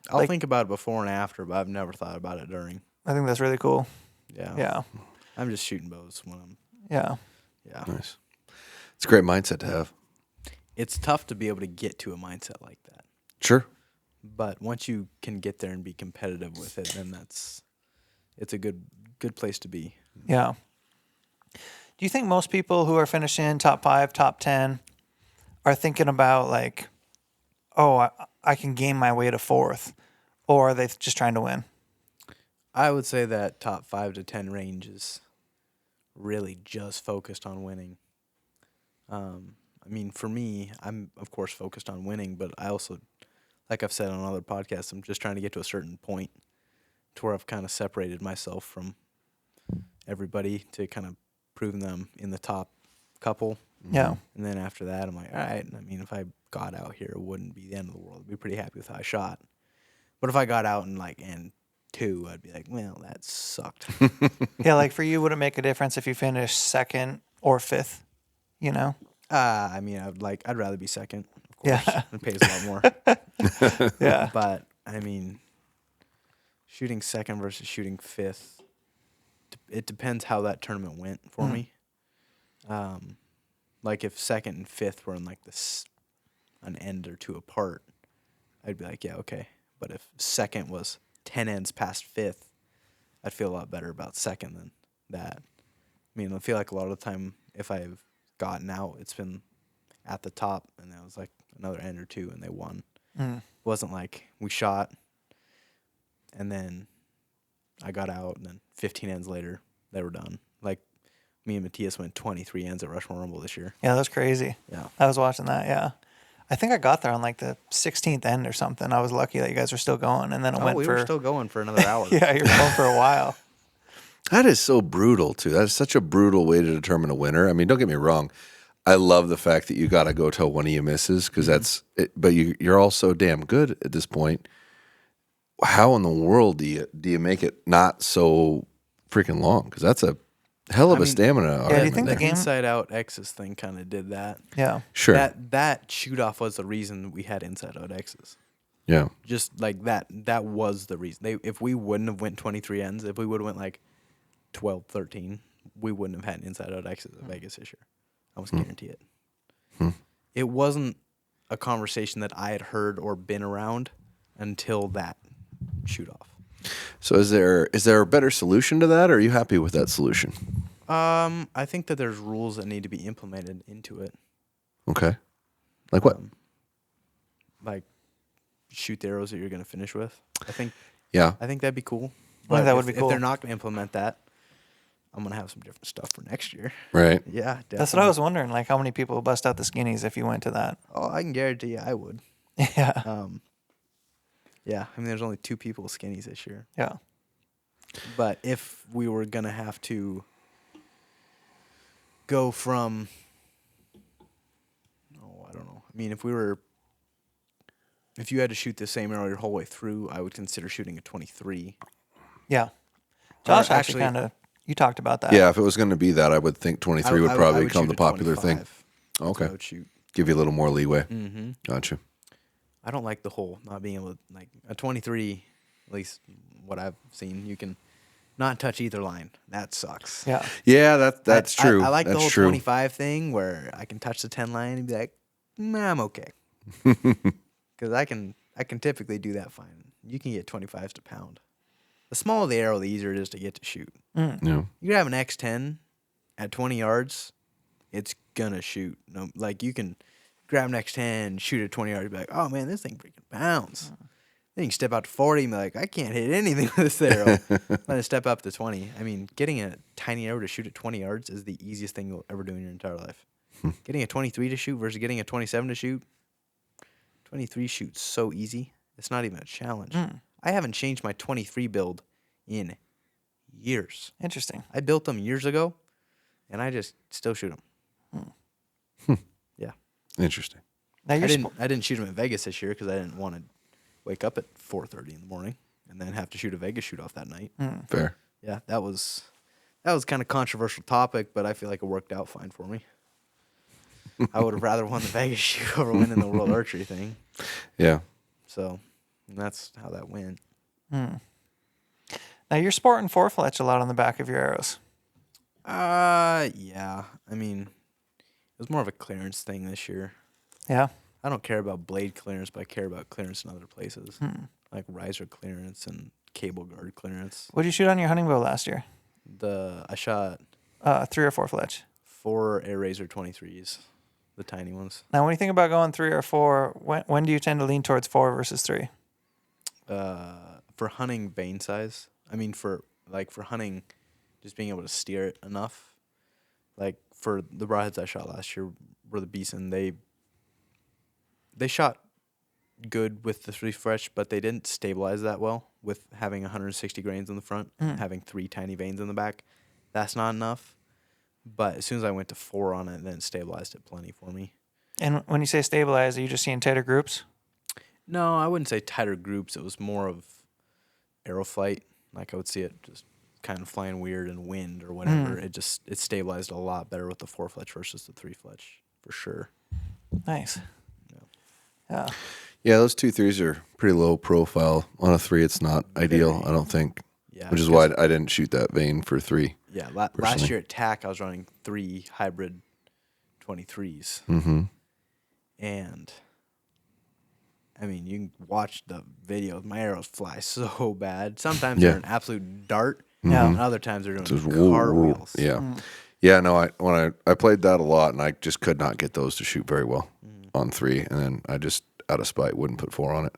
I'll think about it before and after, but I've never thought about it during. I think that's really cool. Yeah. Yeah. I'm just shooting bows when I'm. Yeah. Yeah. Nice. It's a great mindset to have. It's tough to be able to get to a mindset like that. Sure. But once you can get there and be competitive with it, then it's a good place to be. Yeah. Do you think most people who are finishing top 5, top 10 are thinking about like, oh, I can game my way to 4th, or are they just trying to win? I would say that top 5 to 10 range is really just focused on winning. I mean, for me, I'm of course focused on winning, but I also, like I've said on other podcasts, I'm just trying to get to a certain point to where I've kind of separated myself from everybody to kind of prove them in the top couple. Yeah. And then after that, I'm like, all right. I mean, if I got out here, it wouldn't be the end of the world. I'd be pretty happy with how I shot. But if I got out in like N2, I'd be like, well, that sucked. Yeah, like for you, would it make a difference if you finish 2nd or 5th? You know? I mean, I'd rather be second, of course. Yeah. It pays a lot more. Yeah. But I mean, shooting second versus shooting 5th, it depends how that tournament went for me. Like if 2nd and 5th were in like an end or 2 apart, I'd be like, yeah, okay. But if 2nd was 10 ends past 5th, I'd feel a lot better about 2nd than that. I mean, I feel like a lot of the time if I've gotten out, it's been at the top, and it was like another end or 2, and they won. It wasn't like we shot, and then I got out, and then 15 ends later, they were done. Like me and Matthias went 23 ends at Rushmore Rumble this year. Yeah, that was crazy. Yeah. I was watching that, yeah. I think I got there on like the 16th end or something. I was lucky that you guys were still going, and then it went we for... were still going for another hour. Yeah, you were going for a while. That is so brutal, too. That is such a brutal way to determine a winner. I mean, don't get me wrong. I love the fact that you got to go till one of you misses because that's it. But you're all so damn good at this point. How in the world do you make it not so freaking long? Because that's a hell of a stamina. Yeah, do you think the the game... Inside Out X's thing kind of did that. Yeah. Sure. That shoot off was the reason we had Inside Out X's. Yeah. Just like that was the reason. If we wouldn't have went 23 ends, if we would have went like 12, 13, we wouldn't have had an Inside Out X's at Vegas this year. I almost guarantee it. It wasn't a conversation that I had heard or been around until that shoot off. So is there a better solution to that, or are you happy with that solution? I think that there's rules that need to be implemented into it. Okay. Like what? like shoot the arrows that you're gonna finish with. I think that'd be cool. I think that would be If cool. they're not gonna implement that, I'm gonna have some different stuff for next year. Right. Yeah, definitely. That's what I was wondering. Like, how many people would bust out the skinnies if you went to that? Oh, I can guarantee you, I would. Yeah. Yeah. I mean, there's only 2 people with skinnies this year. Yeah. But if we were gonna have to go from, I don't know. I mean, if you had to shoot the same arrow your whole way through, I would consider shooting a 23. Yeah. Josh Or actually kind of, you talked about that. Yeah, if it was going to be that, I would think 23 would probably become the popular thing. That's Okay. what I would shoot. Give you a little more leeway. Mm-hmm. Gotcha. I don't like the whole not being able to, like, a 23, at least what I've seen, you can not touch either line. That sucks. Yeah. Yeah, that's true. I like that's the whole true. 25 thing where I can touch the 10 line and be like, nah, I'm okay. Because I can typically do that fine. You can get 25s to pound. The smaller the arrow, the easier it is to get to shoot. Yeah. You can have an X10 at 20 yards, it's gonna shoot. No, like you can grab an X10, shoot at 20 yards, be like, oh man, this thing freaking pounds. Then you can step out to 40 and be like, I can't hit anything with this arrow. Let it step up to 20. I mean, getting a tiny arrow to shoot at 20 yards is the easiest thing you'll ever do in your entire life. Getting a 23 to shoot versus getting a 27 to shoot, 23 shoots so easy. It's not even a challenge. I haven't changed my 23 build in years. Interesting. I built them years ago, and I just still shoot them. Yeah. Interesting. Now I you're didn't shoot them in Vegas this year because I didn't want to wake up at 4:30 in the morning and then have to shoot a Vegas shoot off that night. Fair. Yeah, that was kind of controversial topic, but I feel like it worked out fine for me. I would have rather won the Vegas shoot over winning the World Archery thing. Yeah. So that's how that went. Now you're sporting 4-fletch a lot on the back of your arrows. Yeah. I mean, it was more of a clearance thing this year. Yeah. I don't care about blade clearance, but I care about clearance in other places, like riser clearance and cable guard clearance. What did you shoot on your hunting bow last year? I shot 3 or 4-fletch. 4 Air Razor 23s, the tiny ones. Now, when you think about going 3 or 4, when do you tend to lean towards 4 versus 3? For hunting vein size, I mean for hunting, just being able to steer it enough. Like for the broadheads I shot last year were the Beeson. They shot good with the 3-fletch, but they didn't stabilize that well with having 160 grains in the front, having 3 tiny veins in the back. That's not enough. But as soon as I went to 4 on it, then it stabilized it plenty for me. And when you say stabilize, are you just seeing tighter groups? No, I wouldn't say tighter groups. It was more of arrow flight. Like I would see it just kind of flying weird in wind or whatever. It stabilized a lot better with the 4-fletch versus the 3-fletch for sure. Nice. Yeah. Yeah, those 2 3s are pretty low profile. On a 3, it's not ideal, I don't think. Yeah, which is why I didn't shoot that vein for 3. Yeah, last year at TAC, I was running 3 hybrid 23s. And, I mean, you can watch the videos. My arrows fly so bad. Sometimes they're an absolute dart. Yeah. And other times they're doing Just cartwheels. Yeah. Yeah, no, when I played that a lot, and I just could not get those to shoot very well on 3, and then I just, out of spite, wouldn't put 4 on it.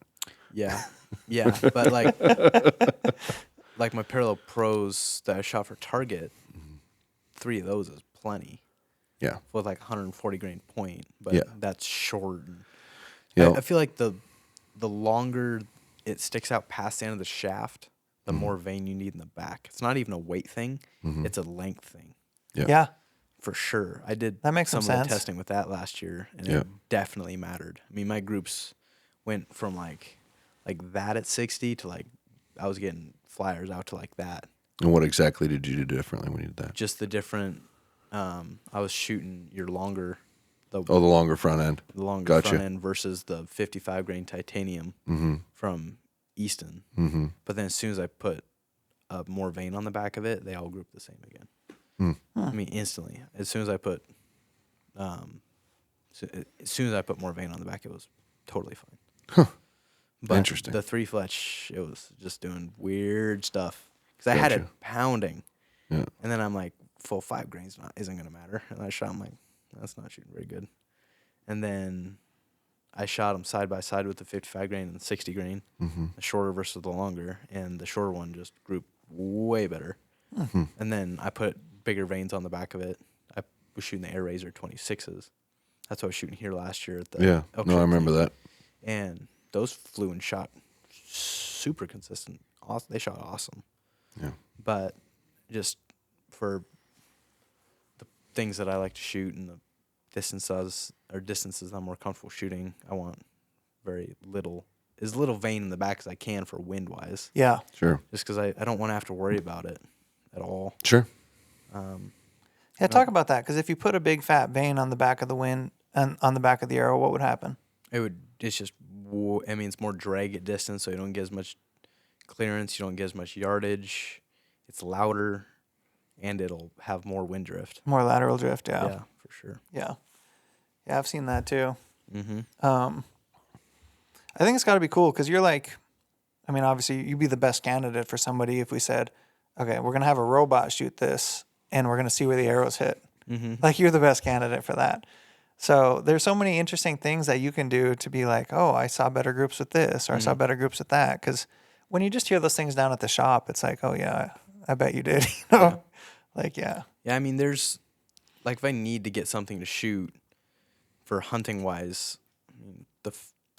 Yeah. Yeah, but like my parallel pros that I shot for target, 3 of those is plenty. Yeah. With like 140 grain point, but that's short. Yeah. I feel like the longer it sticks out past the end of the shaft, the more vein you need in the back. It's not even a weight thing; it's a length thing. Yeah. For sure. I did That makes some some of sense. the testing with that last year, and it definitely mattered. I mean, my groups went from like that at 60 to like I was getting flyers out to like that. And what exactly did you do differently when you did that? Just the different. I was shooting your longer. The longer front end. The longer Gotcha. front end versus the 55 grain titanium from Easton. But then as soon as I put more vein on the back of it, they all grouped the same again. I mean, instantly. As soon as I put, more vein on the back, it was totally fine. Huh. But Interesting. the 3-fletch, it was just doing weird stuff because I had it pounding, Yeah. and then I'm like, full 5 grains isn't gonna matter, and I shot. I'm like, that's not shooting very good. And then I shot them side by side with the 55 grain and the 60 grain, the shorter versus the longer, and the shorter one just grouped way better. And then I put bigger vanes on the back of it. I was shooting the Air Razor 26s. That's what I was shooting here last year at the Elk I Show remember thing. that. And those flew and shot super consistent. Awesome. They shot awesome. Yeah. But just for the things that I like to shoot and the distances I'm more comfortable shooting, I want as little vane in the back as I can for wind wise. Yeah. Sure. Just because I don't want to have to worry about it at all. Sure. Yeah, talk about that, because if you put a big fat vane on the back of the wind and on the back of the arrow, what would happen? It's just, it's more drag at distance, so you don't get as much clearance, you don't get as much yardage, it's louder, and it'll have more wind drift. More lateral drift, Yeah, for sure. Yeah. Yeah, I've seen that too. Mm-hmm. I think it's got to be cool, because you're like, I mean, obviously, you'd be the best candidate for somebody if we said, okay, we're going to have a robot shoot this, and we're going to see where the arrows hit. Mm-hmm. Like, you're the best candidate for that. So there's so many interesting things that you can do to be like, oh, I saw better groups with this, or I saw better groups with that. Because when you just hear those things down at the shop, it's like, oh, yeah, I bet you did. You know? Yeah. Like, yeah. Yeah, I mean, there's, like, if I need to get something to shoot for hunting-wise, I mean, the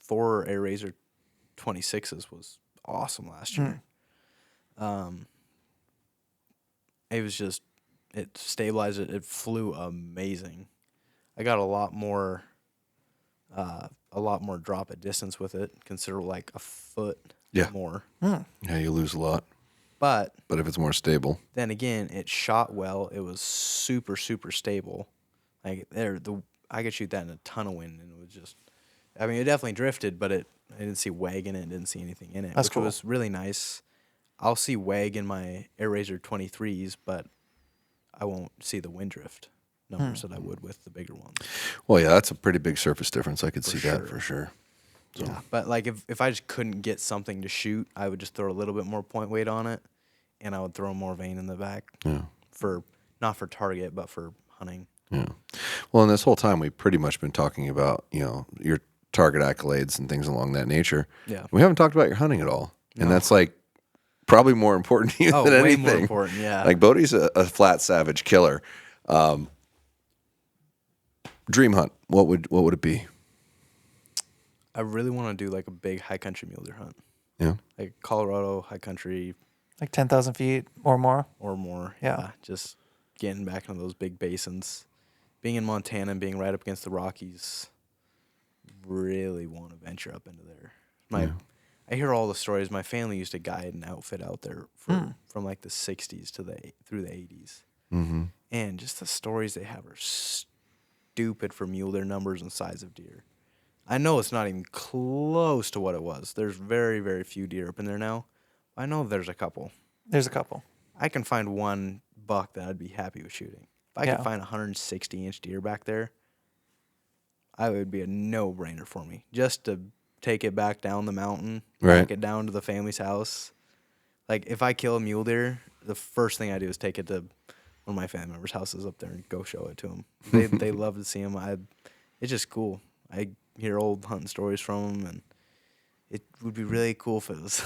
4 Air Razor 26s was awesome last year. It was just, it stabilized it. It flew amazing. I got a lot more drop at distance with it, consider like a foot more. Yeah, you lose a lot. But if it's more stable. Then again, it shot well. It was super, super stable. Like I could shoot that in a ton of wind, and it was just, I mean, it definitely drifted, but I didn't see wag in it. Didn't see anything in it, That's which cool. was really nice. I'll see wag in my Air Razor 23s, but I won't see the wind drift numbers that I would with the bigger ones. Well, yeah, that's a pretty big surface difference. I could see that sure. for sure. So. Yeah, but like if I just couldn't get something to shoot, I would just throw a little bit more point weight on it, and I would throw more vane in the back. Yeah. Not for target, but for hunting. Yeah. Well, and this whole time we've pretty much been talking about, your target accolades and things along that nature. Yeah. We haven't talked about your hunting at all. And that's like probably more important to you than way anything. More important, yeah. Like Bodie's a flat savage killer. Dream hunt, what would it be? I really want to do like a big high country mule deer hunt. Yeah. Like Colorado high country Like 10,000 feet or more. or more. Yeah. Just getting back into those big basins. Being in Montana and being right up against the Rockies, really want to venture up into there. I hear all the stories. My family used to guide an outfit out there from like the 60s through the 80s. Mm-hmm. And just the stories they have are stupid for mule deer numbers and size of deer. I know it's not even close to what it was. There's very, very few deer up in there now. I know there's a couple. There's a couple. I can find one buck that I'd be happy with shooting. If I could find a 160-inch deer back there, it would be a no-brainer for me. Just to take it back down the mountain, back it down to the family's house. Like, if I kill a mule deer, the first thing I do is take it to one of my family members' houses up there and go show it to them. They love to see them. It's just cool. I hear old hunting stories from them, and it would be really cool if it was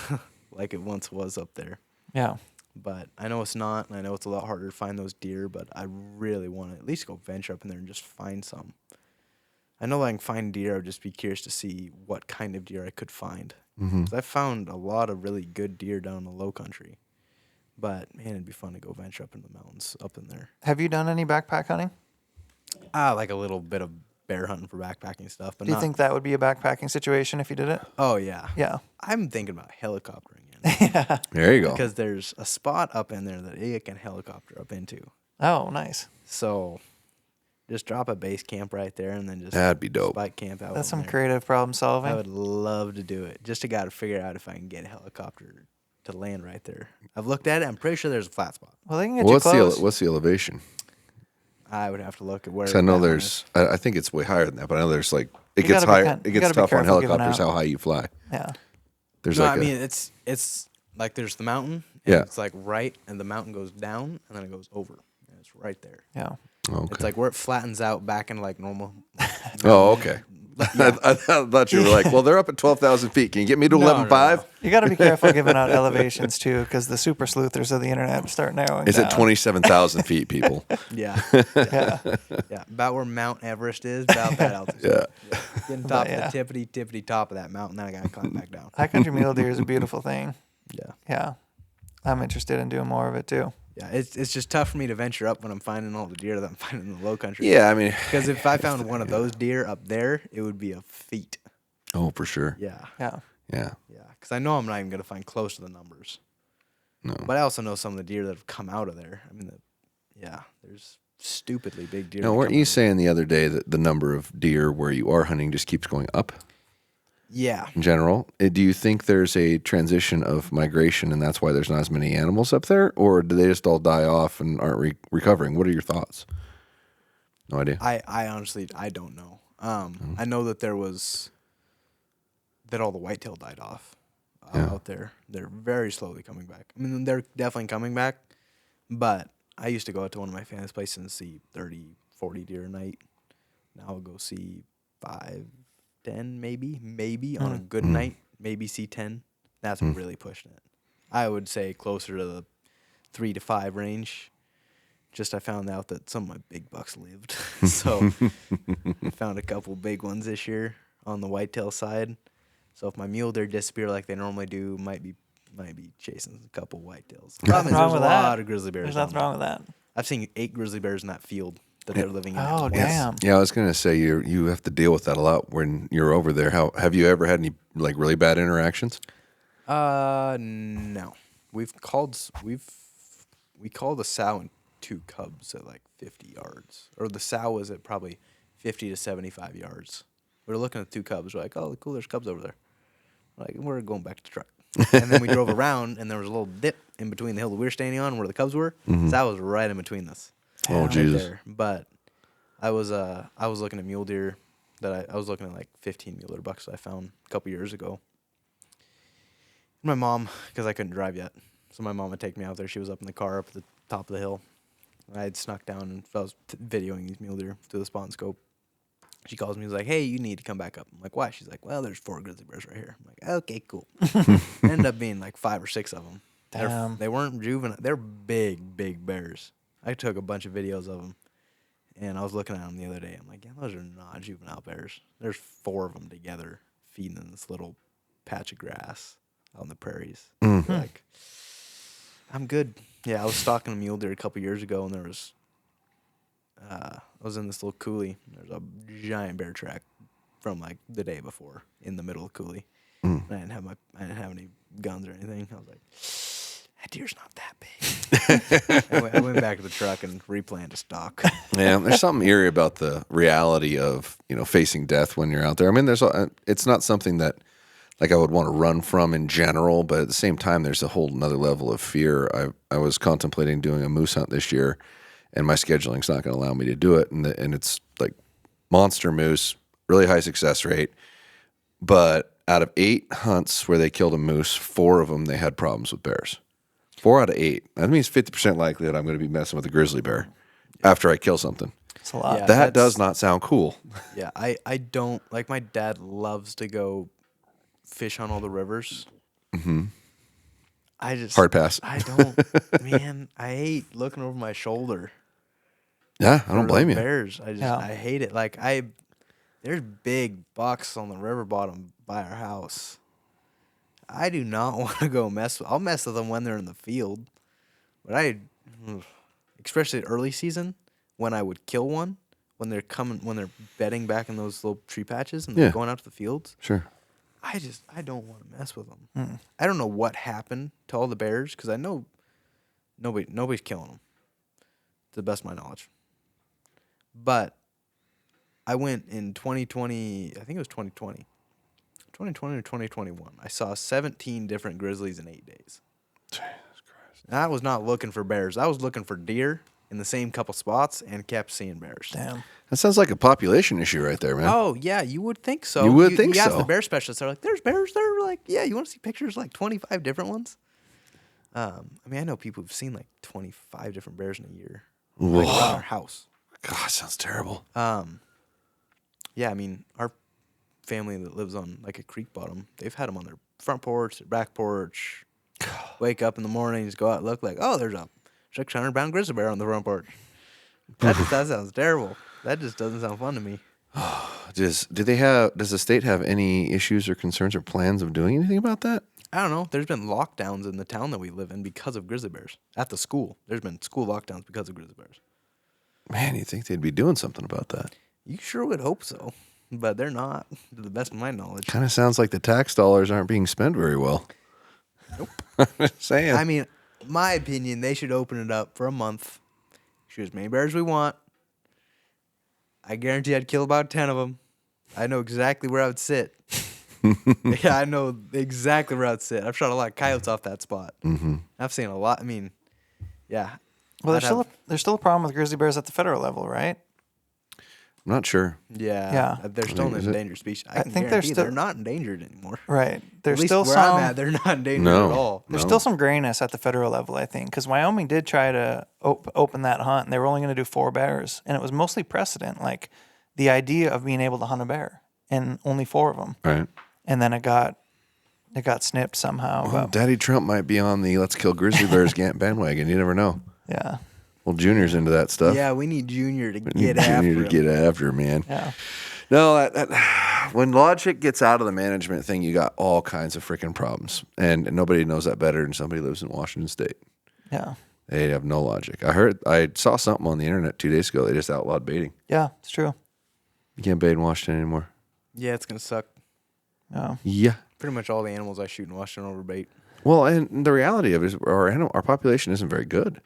like it once was up there. Yeah. But I know it's not, and I know it's a lot harder to find those deer, but I really want to at least go venture up in there and just find some. I know I can find deer. I would just be curious to see what kind of deer I could find. Mm-hmm. 'Cause I found a lot of really good deer down in the low country. But, man, it'd be fun to go venture up in the mountains up in there. Have you done any backpack hunting? Like a little bit of bear hunting for backpacking stuff. But Do you think that would be a backpacking situation if you did it? Oh, yeah. Yeah. I'm thinking about helicoptering in. Yeah. There you go. Because there's a spot up in there that you can helicopter up into. Oh, nice. So just drop a base camp right there and then just That'd be dope. spike camp out. That's some there. creative problem solving. I would love to do it. Just got to figure out if I can get a helicopter to land right there. I've looked at it. I'm pretty sure there's a flat spot. Well, they can get you close. What's the elevation? I would have to look at where. 'Cause I know that one there's. is. I think it's way higher than that, but I know there's like it You gets gotta be higher. kind- It you gets gotta be tougher on careful giving helicopters out. how high you fly. Yeah. There's No, like I mean it's like there's the mountain. And Yeah. It's like right, and the mountain goes down, and then it goes over. And it's right there. Yeah. okay. It's like where it flattens out back into like normal. Oh, okay. I thought you were like, well, they're up at 12,000 feet. Can you get me to 11.5? You got to be careful giving out elevations too, because the super sleuthers of the internet start narrowing It's down. at 27,000 feet, people. Yeah. Yeah. Yeah. About where Mount Everest is, about that altitude. Yeah. Getting top Yeah. of the tippity top of that mountain, then I got to climb back down. High country mule deer is a beautiful thing. Yeah. Yeah. I'm interested in doing more of it too. Yeah. It's just tough for me to venture up when I'm finding all the deer that I'm finding in the low country. Yeah, I mean, Because if I found one of those deer up there, it would be a feat. oh, for sure. Yeah. Yeah. Yeah. Yeah. Because I know I'm not even going to find close to the numbers. No. But I also know some of the deer that have come out of there. I mean, there's stupidly big deer. No, that weren't come you out of saying the other day that the number of deer where you are hunting just keeps going up there. Yeah. in general? Do you think there's a transition of migration and that's why there's not as many animals up there? Or do they just all die off and aren't recovering? What are your thoughts? No idea. I honestly, I don't know. I know that that all the whitetail died off out there. They're very slowly coming back. I mean, they're definitely coming back, but I used to go out to one of my family's places and see 30, 40 deer a night. Now I'll go see 5, 10 maybe on a good night, maybe see 10. That's really pushing it. I would say closer to the 3 to 5 range. Just I found out that some of my big bucks lived. So I found a couple big ones this year on the whitetail side. So if my mule deer disappear like they normally do, might be chasing a couple whitetails. Problem is wrong there's with a that. lot of grizzly bears. There's nothing wrong with that. I've seen 8 grizzly bears in that field that they're living in. Oh, at once. damn. Yeah, I was going to say you have to deal with that a lot when you're over there. How have you ever had any like really bad interactions? No. We called a sow and 2 cubs at like 50 yards. Or the sow was at probably 50 to 75 yards. We were looking at 2 cubs. We're like, oh, cool, there's cubs over there. Like, we're going back to the truck. And then we drove around, and there was a little dip in between the hill that we were standing on where the cubs were. Sow was right in between us. Oh, Right Jesus. there. But I was looking at mule deer I was looking at like 15 mule deer bucks that I found a couple years ago. My mom, because I couldn't drive yet, so my mom would take me out there. She was up in the car up at the top of the hill. I had snuck down and I was videoing these mule deer through the spot and scope. She calls me and was like, hey, you need to come back up. I'm like, why? She's like, well, there's 4 grizzly bears right here. I'm like, okay, cool. Ended up being like 5 or 6 of them. Damn. They weren't juvenile. They're big, big bears. I took a bunch of videos of them, and I was looking at them the other day. I'm like, yeah, those are not juvenile bears. There's 4 of them together feeding in this little patch of grass out in the prairies. Like, I'm good. Yeah, I was stalking a mule deer a couple years ago, and there was I was in this little coulee. There's a giant bear track from like the day before in the middle of the coulee. And I didn't have any guns or anything. I was like, that deer's not that big. I went back to the truck and replanned a stalk. Yeah, there's something eerie about the reality of facing death when you're out there. I mean, it's not something that like I would want to run from in general, but at the same time, there's a whole another level of fear. I was contemplating doing a moose hunt this year, and my scheduling's not going to allow me to do it. And it's like monster moose, really high success rate. But out of 8 hunts where they killed a moose, 4 of them they had problems with bears. 4 out of 8. That means 50% likelihood I'm going to be messing with a grizzly bear after I kill something. It's a lot. Yeah. That does not sound cool. Yeah, I don't like. My dad loves to go fish on all the rivers. I just Hard pass. I don't, man. I hate looking over my shoulder. Yeah, I don't for blame those you. Bears. Yeah. I hate it. Like there's big bucks on the river bottom by our house. I do not want to go I'll mess with them when they're in the field, but especially early season when I would kill one when they're bedding back in those little tree patches and they're going out to the fields. Sure. I don't want to mess with them. I don't know what happened to all the bears because I know nobody's killing them, to the best of my knowledge. But I went in 2020, I think it was 2020 or 2021. I saw 17 different grizzlies in 8 days. Jesus Christ. And I was not looking for bears. I was looking for deer in the same couple spots and kept seeing bears. Damn. That sounds like a population issue right there, man. Oh, yeah, you would think so. You would think you ask so. the bear specialists, they're like, there's bears there? We're like, yeah, you want to see pictures, like 25 different ones? I mean, I know people who've seen like 25 different bears in a year. Like around our house. God, sounds terrible. Yeah, I mean, our family that lives on like a creek bottom. They've had them on their front porch, their back porch. Wake up in the morning, just go out and look like, oh, there's a 600-pound grizzly bear on the front porch. That sounds terrible. That just doesn't sound fun to me. Does the state have any issues or concerns or plans of doing anything about that? I don't know. There's been lockdowns in the town that we live in because of grizzly bears. At the school, there's been school lockdowns because of grizzly bears. Man, you'd think they'd be doing something about that. You sure would hope so, but they're not, to the best of my knowledge. Kind of sounds like the tax dollars aren't being spent very well. Nope. I'm just saying. I mean, my opinion, they should open it up for a month. Shoot as many bears we want. I guarantee I'd kill about 10 of them. I know exactly where I would sit. Yeah, I know exactly where I'd sit. I've shot a lot of coyotes off that spot. Mm-hmm. I've seen a lot. I mean, yeah. Well, there's still a problem with grizzly bears at the federal level, right? I'm not sure. Yeah. They're still an endangered species. I think they're not endangered anymore. Right. There's at least still where some. I'm at, they're not endangered at all. There's still some grayness at the federal level, I think, because Wyoming did try to open that hunt, and they were only going to do 4 bears, and it was mostly precedent, like the idea of being able to hunt a bear, and only 4 of them. Right. And then it got snipped somehow. Well, Daddy Trump might be on the let's kill grizzly bears bandwagon. You never know. Yeah. Well, Junior's into that stuff. Yeah, we need Junior to Get after, man. Yeah. No, when logic gets out of the management thing, you got all kinds of freaking problems, and nobody knows that better than somebody who lives in Washington State. Yeah. They have no logic. I saw something on the internet 2 days ago. They just outlawed baiting. Yeah, it's true. You can't bait in Washington anymore. Yeah, it's gonna suck. Yeah. Yeah. Pretty much all the animals I shoot in Washington over bait. Well, and the reality of it is our population isn't very good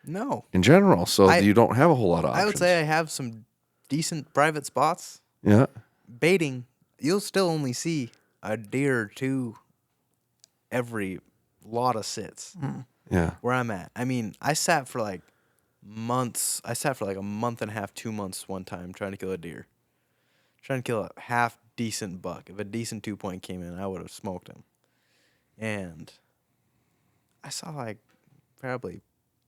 No. in general, so you don't have a whole lot of options. I would say I have some decent private spots. Yeah. Baiting, you'll still only see a deer or 2 every lot of sits. Yeah. Where I'm at. I mean, I sat for like months. I sat for like a month and a half, 2 months one time trying to kill a deer. Trying to kill a half decent buck. If a decent 2-point came in, I would have smoked him. And I saw like probably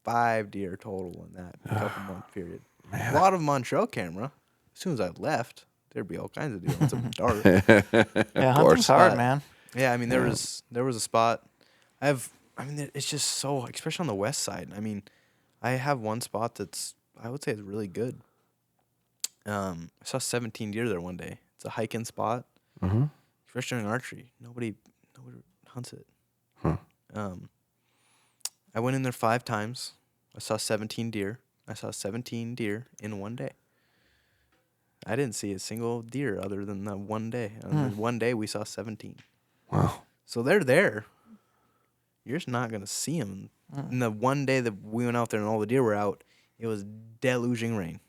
5 deer total in that couple month period. Man. A lot of them on trail camera. As soon as I left, there'd be all kinds of deer once I'm dark. Yeah, hunting's hard, man. Yeah, I mean there was a spot. It's just so, especially on the west side. I mean, I have one spot that's I would say is really good. I saw 17 deer there one day. It's a hiking spot. Mm-hmm. Especially during archery. Nobody hunts it. Huh. I went in there 5 times. I saw 17 deer. I saw 17 deer in one day. I didn't see a single deer other than that one day. One day we saw 17. Wow. So they're there. You're just not going to see them. And the one day that we went out there and all the deer were out, it was deluging rain.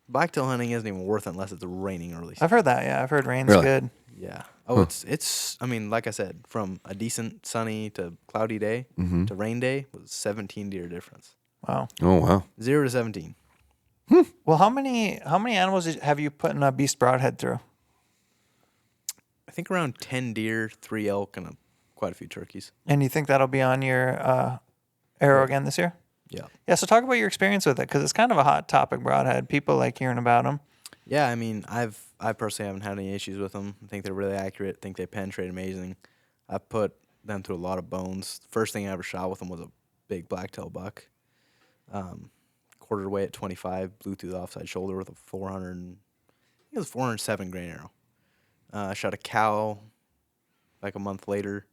Blacktail hunting isn't even worth it unless it's raining early. I've heard that, yeah. I've heard rain's Really? good. Yeah. Oh, it's. I mean, like I said, from a decent sunny to cloudy day to rain day was 17 deer difference. Wow. Oh, wow. 0 to 17. Well, how many animals have you put in a beast broadhead through? I think around 10 deer, 3 elk, and quite a few turkeys. And you think that'll be on your arrow again this year? Yeah. Yeah, so talk about your experience with it, because it's kind of a hot topic, broadhead. People like hearing about them. Yeah, I mean, I personally haven't had any issues with them. I think they're really accurate. I think they penetrate amazing. I put them through a lot of bones. The first thing I ever shot with them was a big blacktail buck. Quartered away at 25, blew through the offside shoulder with a 407 grain arrow. I shot a cow like a month later.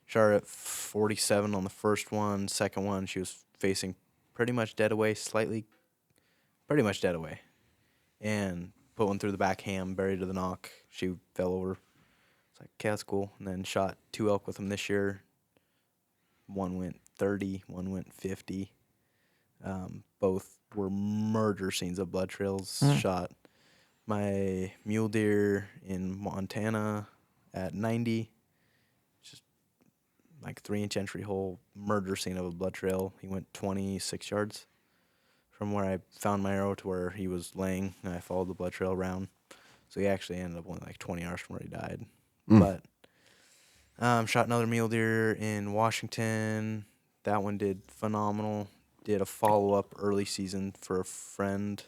Shot her at 47 on the first one. Second one, she was facing pretty much dead away, pretty much dead away. And put one through the back ham, buried to the knock. She fell over. It's like, okay, that's cool. And then shot 2 elk with them this year. One went 30, one went 50. Both were murder scenes of blood trails. Shot my mule deer in Montana at 90. Just like 3-inch entry hole, murder scene of a blood trail. He went 26 yards from where I found my arrow to where he was laying, and I followed the blood trail around. So he actually ended up only like 20 yards from where he died. But shot another mule deer in Washington. That one did phenomenal. Did a follow-up early season for a friend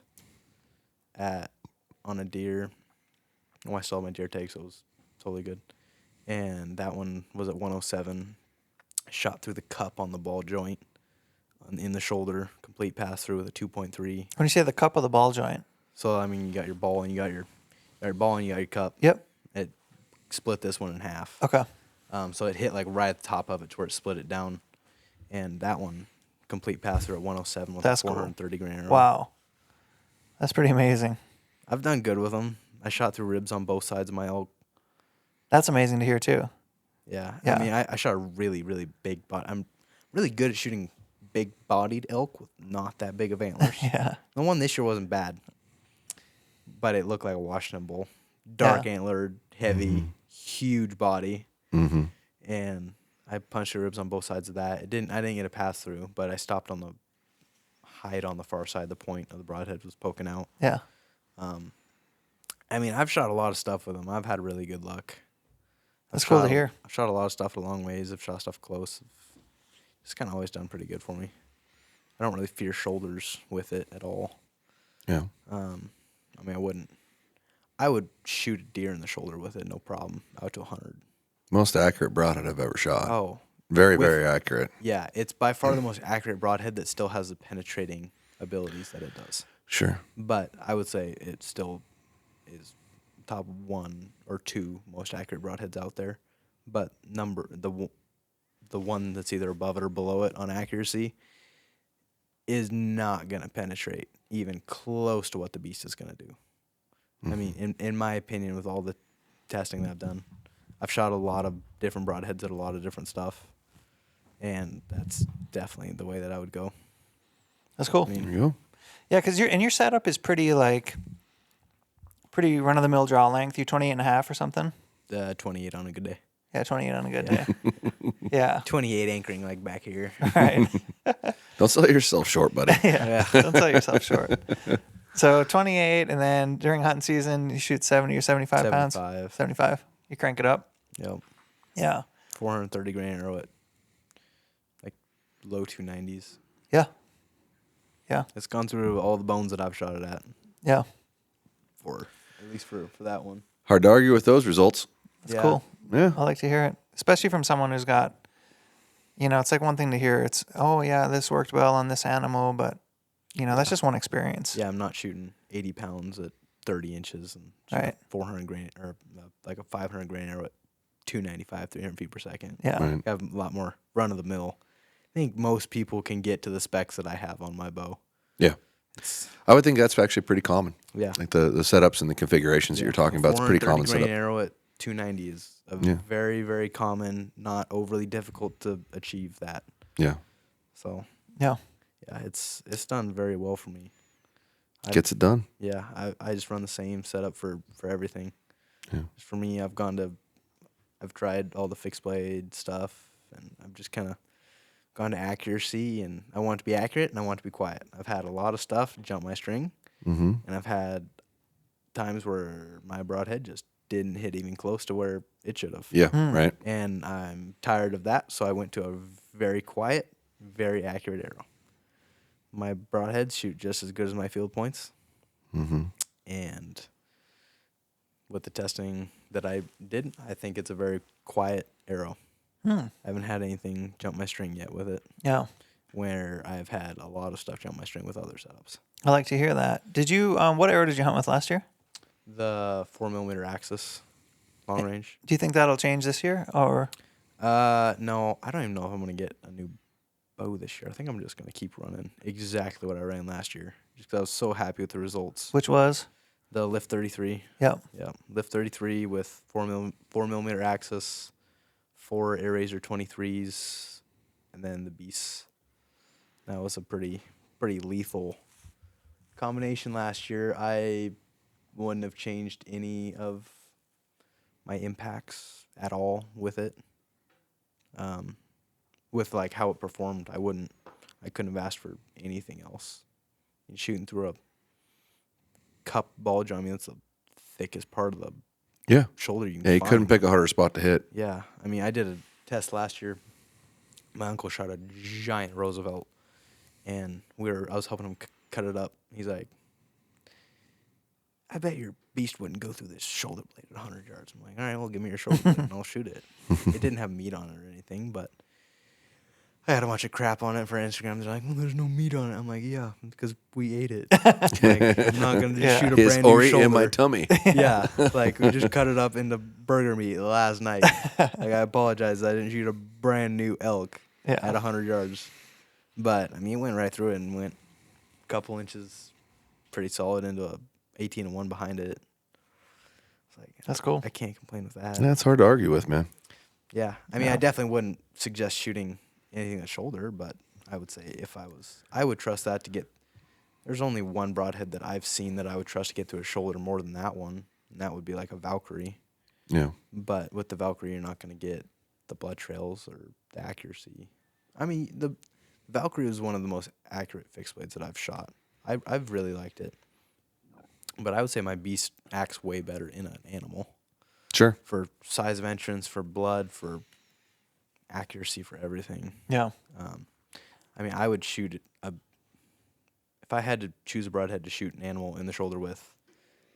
on a deer. I still had my deer tag, so it was totally good. And that one was at 107. Shot through the cup on the ball joint, in the shoulder, complete pass through with a 2.3. When you say the cup of the ball joint. So I mean, you got your ball and you got your ball and you got your cup. Yep. It split this one in half. Okay. So it hit like right at the top of it to where it split it down, and that one complete pass through at 107 with That's a 430 grain arrow. Wow. That's pretty amazing. I've done good with them. I shot through ribs on both sides of my elk. That's amazing to hear too. Yeah. Yeah. I mean, I shot a really, really big body. I'm really good at shooting big-bodied elk with not that big of antlers. Yeah. The one this year wasn't bad, but it looked like a Washington bull. Dark antlered, heavy, huge body. Mm-hmm. And I punched the ribs on both sides of that. I didn't get a pass through, but I stopped on the hide on the far side. The point of the broadhead was poking out. Yeah. I mean, I've shot a lot of stuff with them. I've had really good luck. That's cool to hear. I've shot a lot of stuff at long ways. I've shot stuff close. It's kind of always done pretty good for me. I don't really fear shoulders with it at all. Yeah. I mean, I would shoot a deer in the shoulder with it, no problem, out to 100. Most accurate broadhead I've ever shot. Oh. Very, very accurate. Yeah, it's by far the most accurate broadhead that still has the penetrating abilities that it does. Sure. But I would say it still is top 1 or 2 most accurate broadheads out there. But the one that's either above it or below it on accuracy is not going to penetrate even close to what the beast is going to do. I mean, in my opinion, with all the testing that I've done, I've shot a lot of different broadheads at a lot of different stuff, and that's definitely the way that I would go. That's cool. I mean, There you go. Yeah, because your setup is pretty run of the mill draw length. You 28.5 or something. 28 on a good day. Yeah, 28 on a good day. Yeah. 28 anchoring like back here. Right. Don't sell yourself short, buddy. Yeah. Don't sell yourself short. So 28, and then during hunting season, you shoot 70 or 75 pounds? 75. You crank it up? Yep. Yeah. 430 grain arrow at like low 290s. Yeah. Yeah. It's gone through all the bones that I've shot it at. Yeah. At least for that one. Hard to argue with those results. That's cool. Yeah. I like to hear it, especially from someone who's got, it's like one thing to hear. It's, oh, yeah, this worked well on this animal, but, that's just one experience. Yeah, I'm not shooting 80 pounds at 30 inches and Right. 400 grain or like a 500 grain arrow at 295, 300 feet per second. Yeah. Right. I have a lot more run of the mill. I think most people can get to the specs that I have on my bow. Yeah. I would think that's actually pretty common. Yeah. Like the setups and the configurations that you're talking about, it's a pretty common 430 grain setup. arrow at 290 is a very, very common, not overly difficult to achieve that. Yeah. So, Yeah. yeah, it's done very well for me. Gets it done. Yeah, I just run the same setup for everything. Yeah. For me, I've tried all the fixed blade stuff, and I've just kind of gone to accuracy, and I want it to be accurate, and I want it to be quiet. I've had a lot of stuff jump my string, Mm-hmm. and I've had times where my broadhead just didn't hit even close to where it should have. Yeah. Right. And I'm tired of that, so I went to a very quiet, very accurate arrow. My broadheads shoot just as good as my field points. Mm-hmm. And with the testing that I did, I think it's a very quiet arrow. I haven't had anything jump my string yet with it, Yeah. where I've had a lot of stuff jump my string with other setups. I like to hear that. Did you, what arrow did you hunt with last year? The 4mm Axis long range. Do you think that'll change this year, or? No, I don't even know if I'm going to get a new bow this year. I think I'm just going to keep running exactly what I ran last year, just because I was so happy with the results. Which was? The Lift 33. Yep. Yeah, Lift 33 with 4mm Axis, 4 Air Razor 23s, and then the Beasts. That was a pretty lethal combination last year. I wouldn't have changed any of my impacts at all with it. With like how it performed, I couldn't have asked for anything else. And shooting through a cup ball drum, I mean, that's the thickest part of the shoulder you can Yeah, you find. couldn't pick a harder spot to hit. Yeah, I mean, I did a test last year. My uncle shot a giant Roosevelt, and I was helping him cut it up. He's like, I bet your beast wouldn't go through this shoulder blade at 100 yards. I'm like, all right, well, give me your shoulder blade and I'll shoot it. It didn't have meat on it or anything, but I had a bunch of crap on it for Instagram. They're like, well, there's no meat on it. I'm like, yeah, because we ate it. Like, I'm not going to just shoot a His brand new ori shoulder. in my tummy. Yeah, like we just cut it up into burger meat last night. Like, I apologize. I didn't shoot a brand new elk at 100 yards. But, I mean, it went right through it and went a couple inches pretty solid into a 18-1 behind it. It's like, That's cool. I can't complain with that. That's hard to argue with, man. Yeah. I mean, I definitely wouldn't suggest shooting anything at shoulder, but I would say if I would trust that to get, there's only one broadhead that I've seen that I would trust to get to a shoulder more than that one, and that would be like a Valkyrie. Yeah. But with the Valkyrie, you're not going to get the blood trails or the accuracy. I mean, the Valkyrie is one of the most accurate fixed blades that I've shot. I've really liked it. But I would say my beast acts way better in an animal. Sure. For size of entrance, for blood, for accuracy, for everything. Yeah. I mean, I would shoot if I had to choose a broadhead to shoot an animal in the shoulder with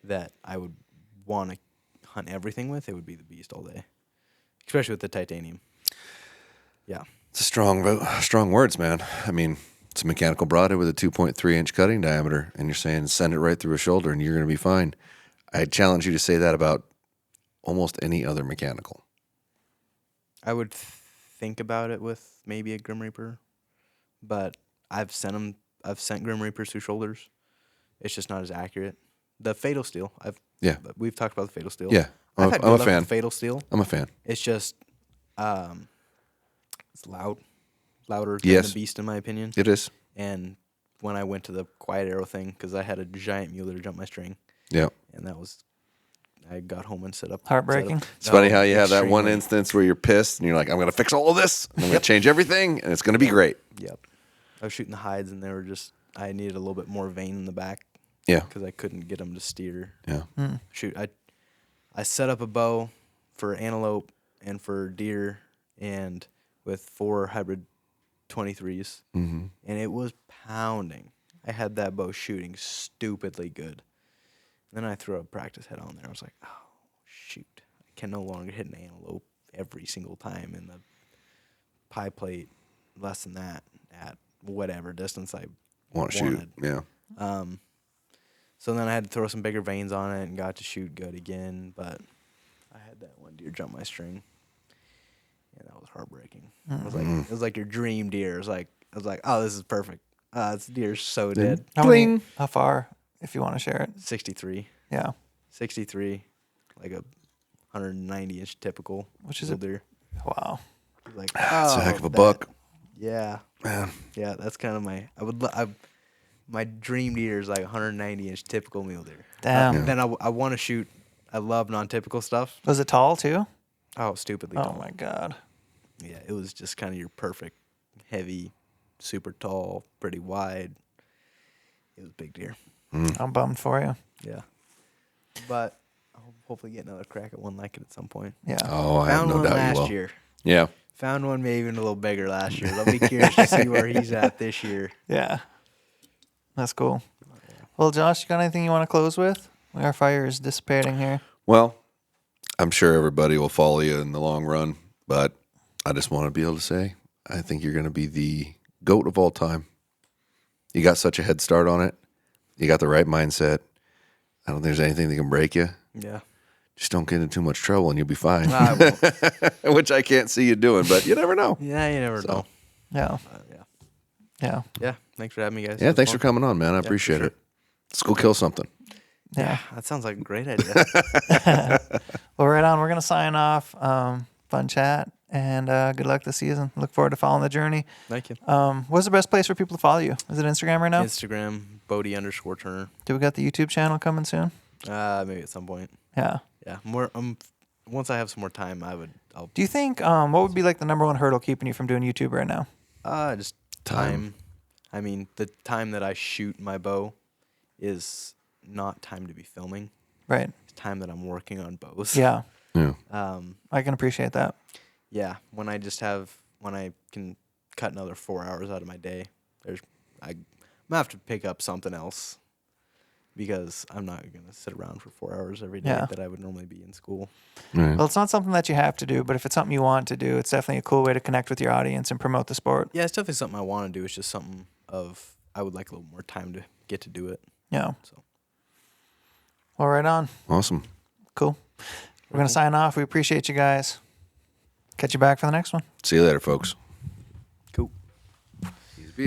that I would want to hunt everything with, it would be the beast all day. Especially with the titanium. Yeah. It's strong words, man. I mean, it's a mechanical broadhead with a 2.3-inch cutting diameter, and you're saying send it right through a shoulder and you're going to be fine. I challenge you to say that about almost any other mechanical. I would think about it with maybe a Grim Reaper, but I've sent Grim Reapers through shoulders. It's just not as accurate. The Fatal Steel, we've talked about the Fatal Steel. Yeah, I've had I'm a good luck fan. with the Fatal Steel. I'm a fan. It's just, it's louder Yes. than the Beast in my opinion. It is. And when I went to the quiet arrow thing, because I had a giant mule to jump my string, Yeah. and I got home and set up. Heartbreaking. It's funny how you have that one extremely. instance where you're pissed and you're like, I'm going to fix all of this. I'm going to change everything, and it's going to be great. Yep. I was shooting the hides, and I needed a little bit more vein in the back. Yeah. Because I couldn't get them to steer. Yeah. Shoot, I set up a bow for antelope and for deer, and with 4 hybrid 23s, Mm-hmm. and it was pounding. I had that bow shooting stupidly good. Then I threw a practice head on there. I was like, oh, shoot. I can no longer hit an antelope every single time in the pie plate less than that at whatever distance I Want to shoot. wanted. Yeah. So then I had to throw some bigger veins on it and got to shoot good again, but I had that one deer jump my string. And that was heartbreaking. It was like your dream deer. I was like, oh, this is perfect. This deer's so dead. How far, if you want to share it? 63. Yeah. 63, like a 190-inch typical. Which is little deer. Wow. Like, It's a heck of a buck. Yeah. Man. Yeah, that's kind of my dream deer is like 190-inch typical mule deer. Damn. Then I want to shoot. I love non-typical stuff. Was it tall too? Oh, stupidly Oh tall. my God. Yeah, it was just kind of your perfect, heavy, super tall, pretty wide. It was a big deer. I'm bummed for you. Yeah. But I'll hopefully get another crack at one like it at some point. Yeah. Oh, I have Found no one doubt you last will. year. Yeah. Found one maybe even a little bigger last year. I'll be curious to see where he's at this year. Yeah. That's cool. Well, Josh, you got anything you want to close with? Our fire is dissipating here. Well, I'm sure everybody will follow you in the long run, but I just want to be able to say, I think you're going to be the GOAT of all time. You got such a head start on it. You got the right mindset. I don't think there's anything that can break you. Yeah. Just don't get into too much trouble and you'll be fine. I won't. Which I can't see you doing, but you never know. Yeah, you never know. Yeah. Yeah. Yeah. Yeah. Thanks for having me, guys. Yeah, It was thanks fun. for coming on, man. I appreciate for it. Let's go kill something. Yeah. That sounds like a great idea. Well, right on. We're going to sign off. Fun chat. And good luck this season. Look forward to following the journey. Thank you. What's the best place for people to follow you? Is it Instagram right now? Instagram, Bodie_Turner. Do we got the YouTube channel coming soon? Maybe at some point. Yeah. Yeah. More. Once I have some more time, I'll. Do you think what would be like the number one hurdle keeping you from doing YouTube right now? Just time. I mean, the time that I shoot my bow is not time to be filming. Right. It's time that I'm working on bows. Yeah. Yeah. I can appreciate that. Yeah. When I can cut another 4 hours out of my day, I'm gonna have to pick up something else. because I'm not going to sit around for 4 hours every day Yeah. that I would normally be in school. Right. Well, it's not something that you have to do, but if it's something you want to do, it's definitely a cool way to connect with your audience and promote the sport. Yeah, it's definitely something I want to do. It's just something I would like a little more time to get to do it. Yeah. So Well, right on. Awesome. Cool. We're going to sign off. We appreciate you guys. Catch you back for the next one. See you later, folks.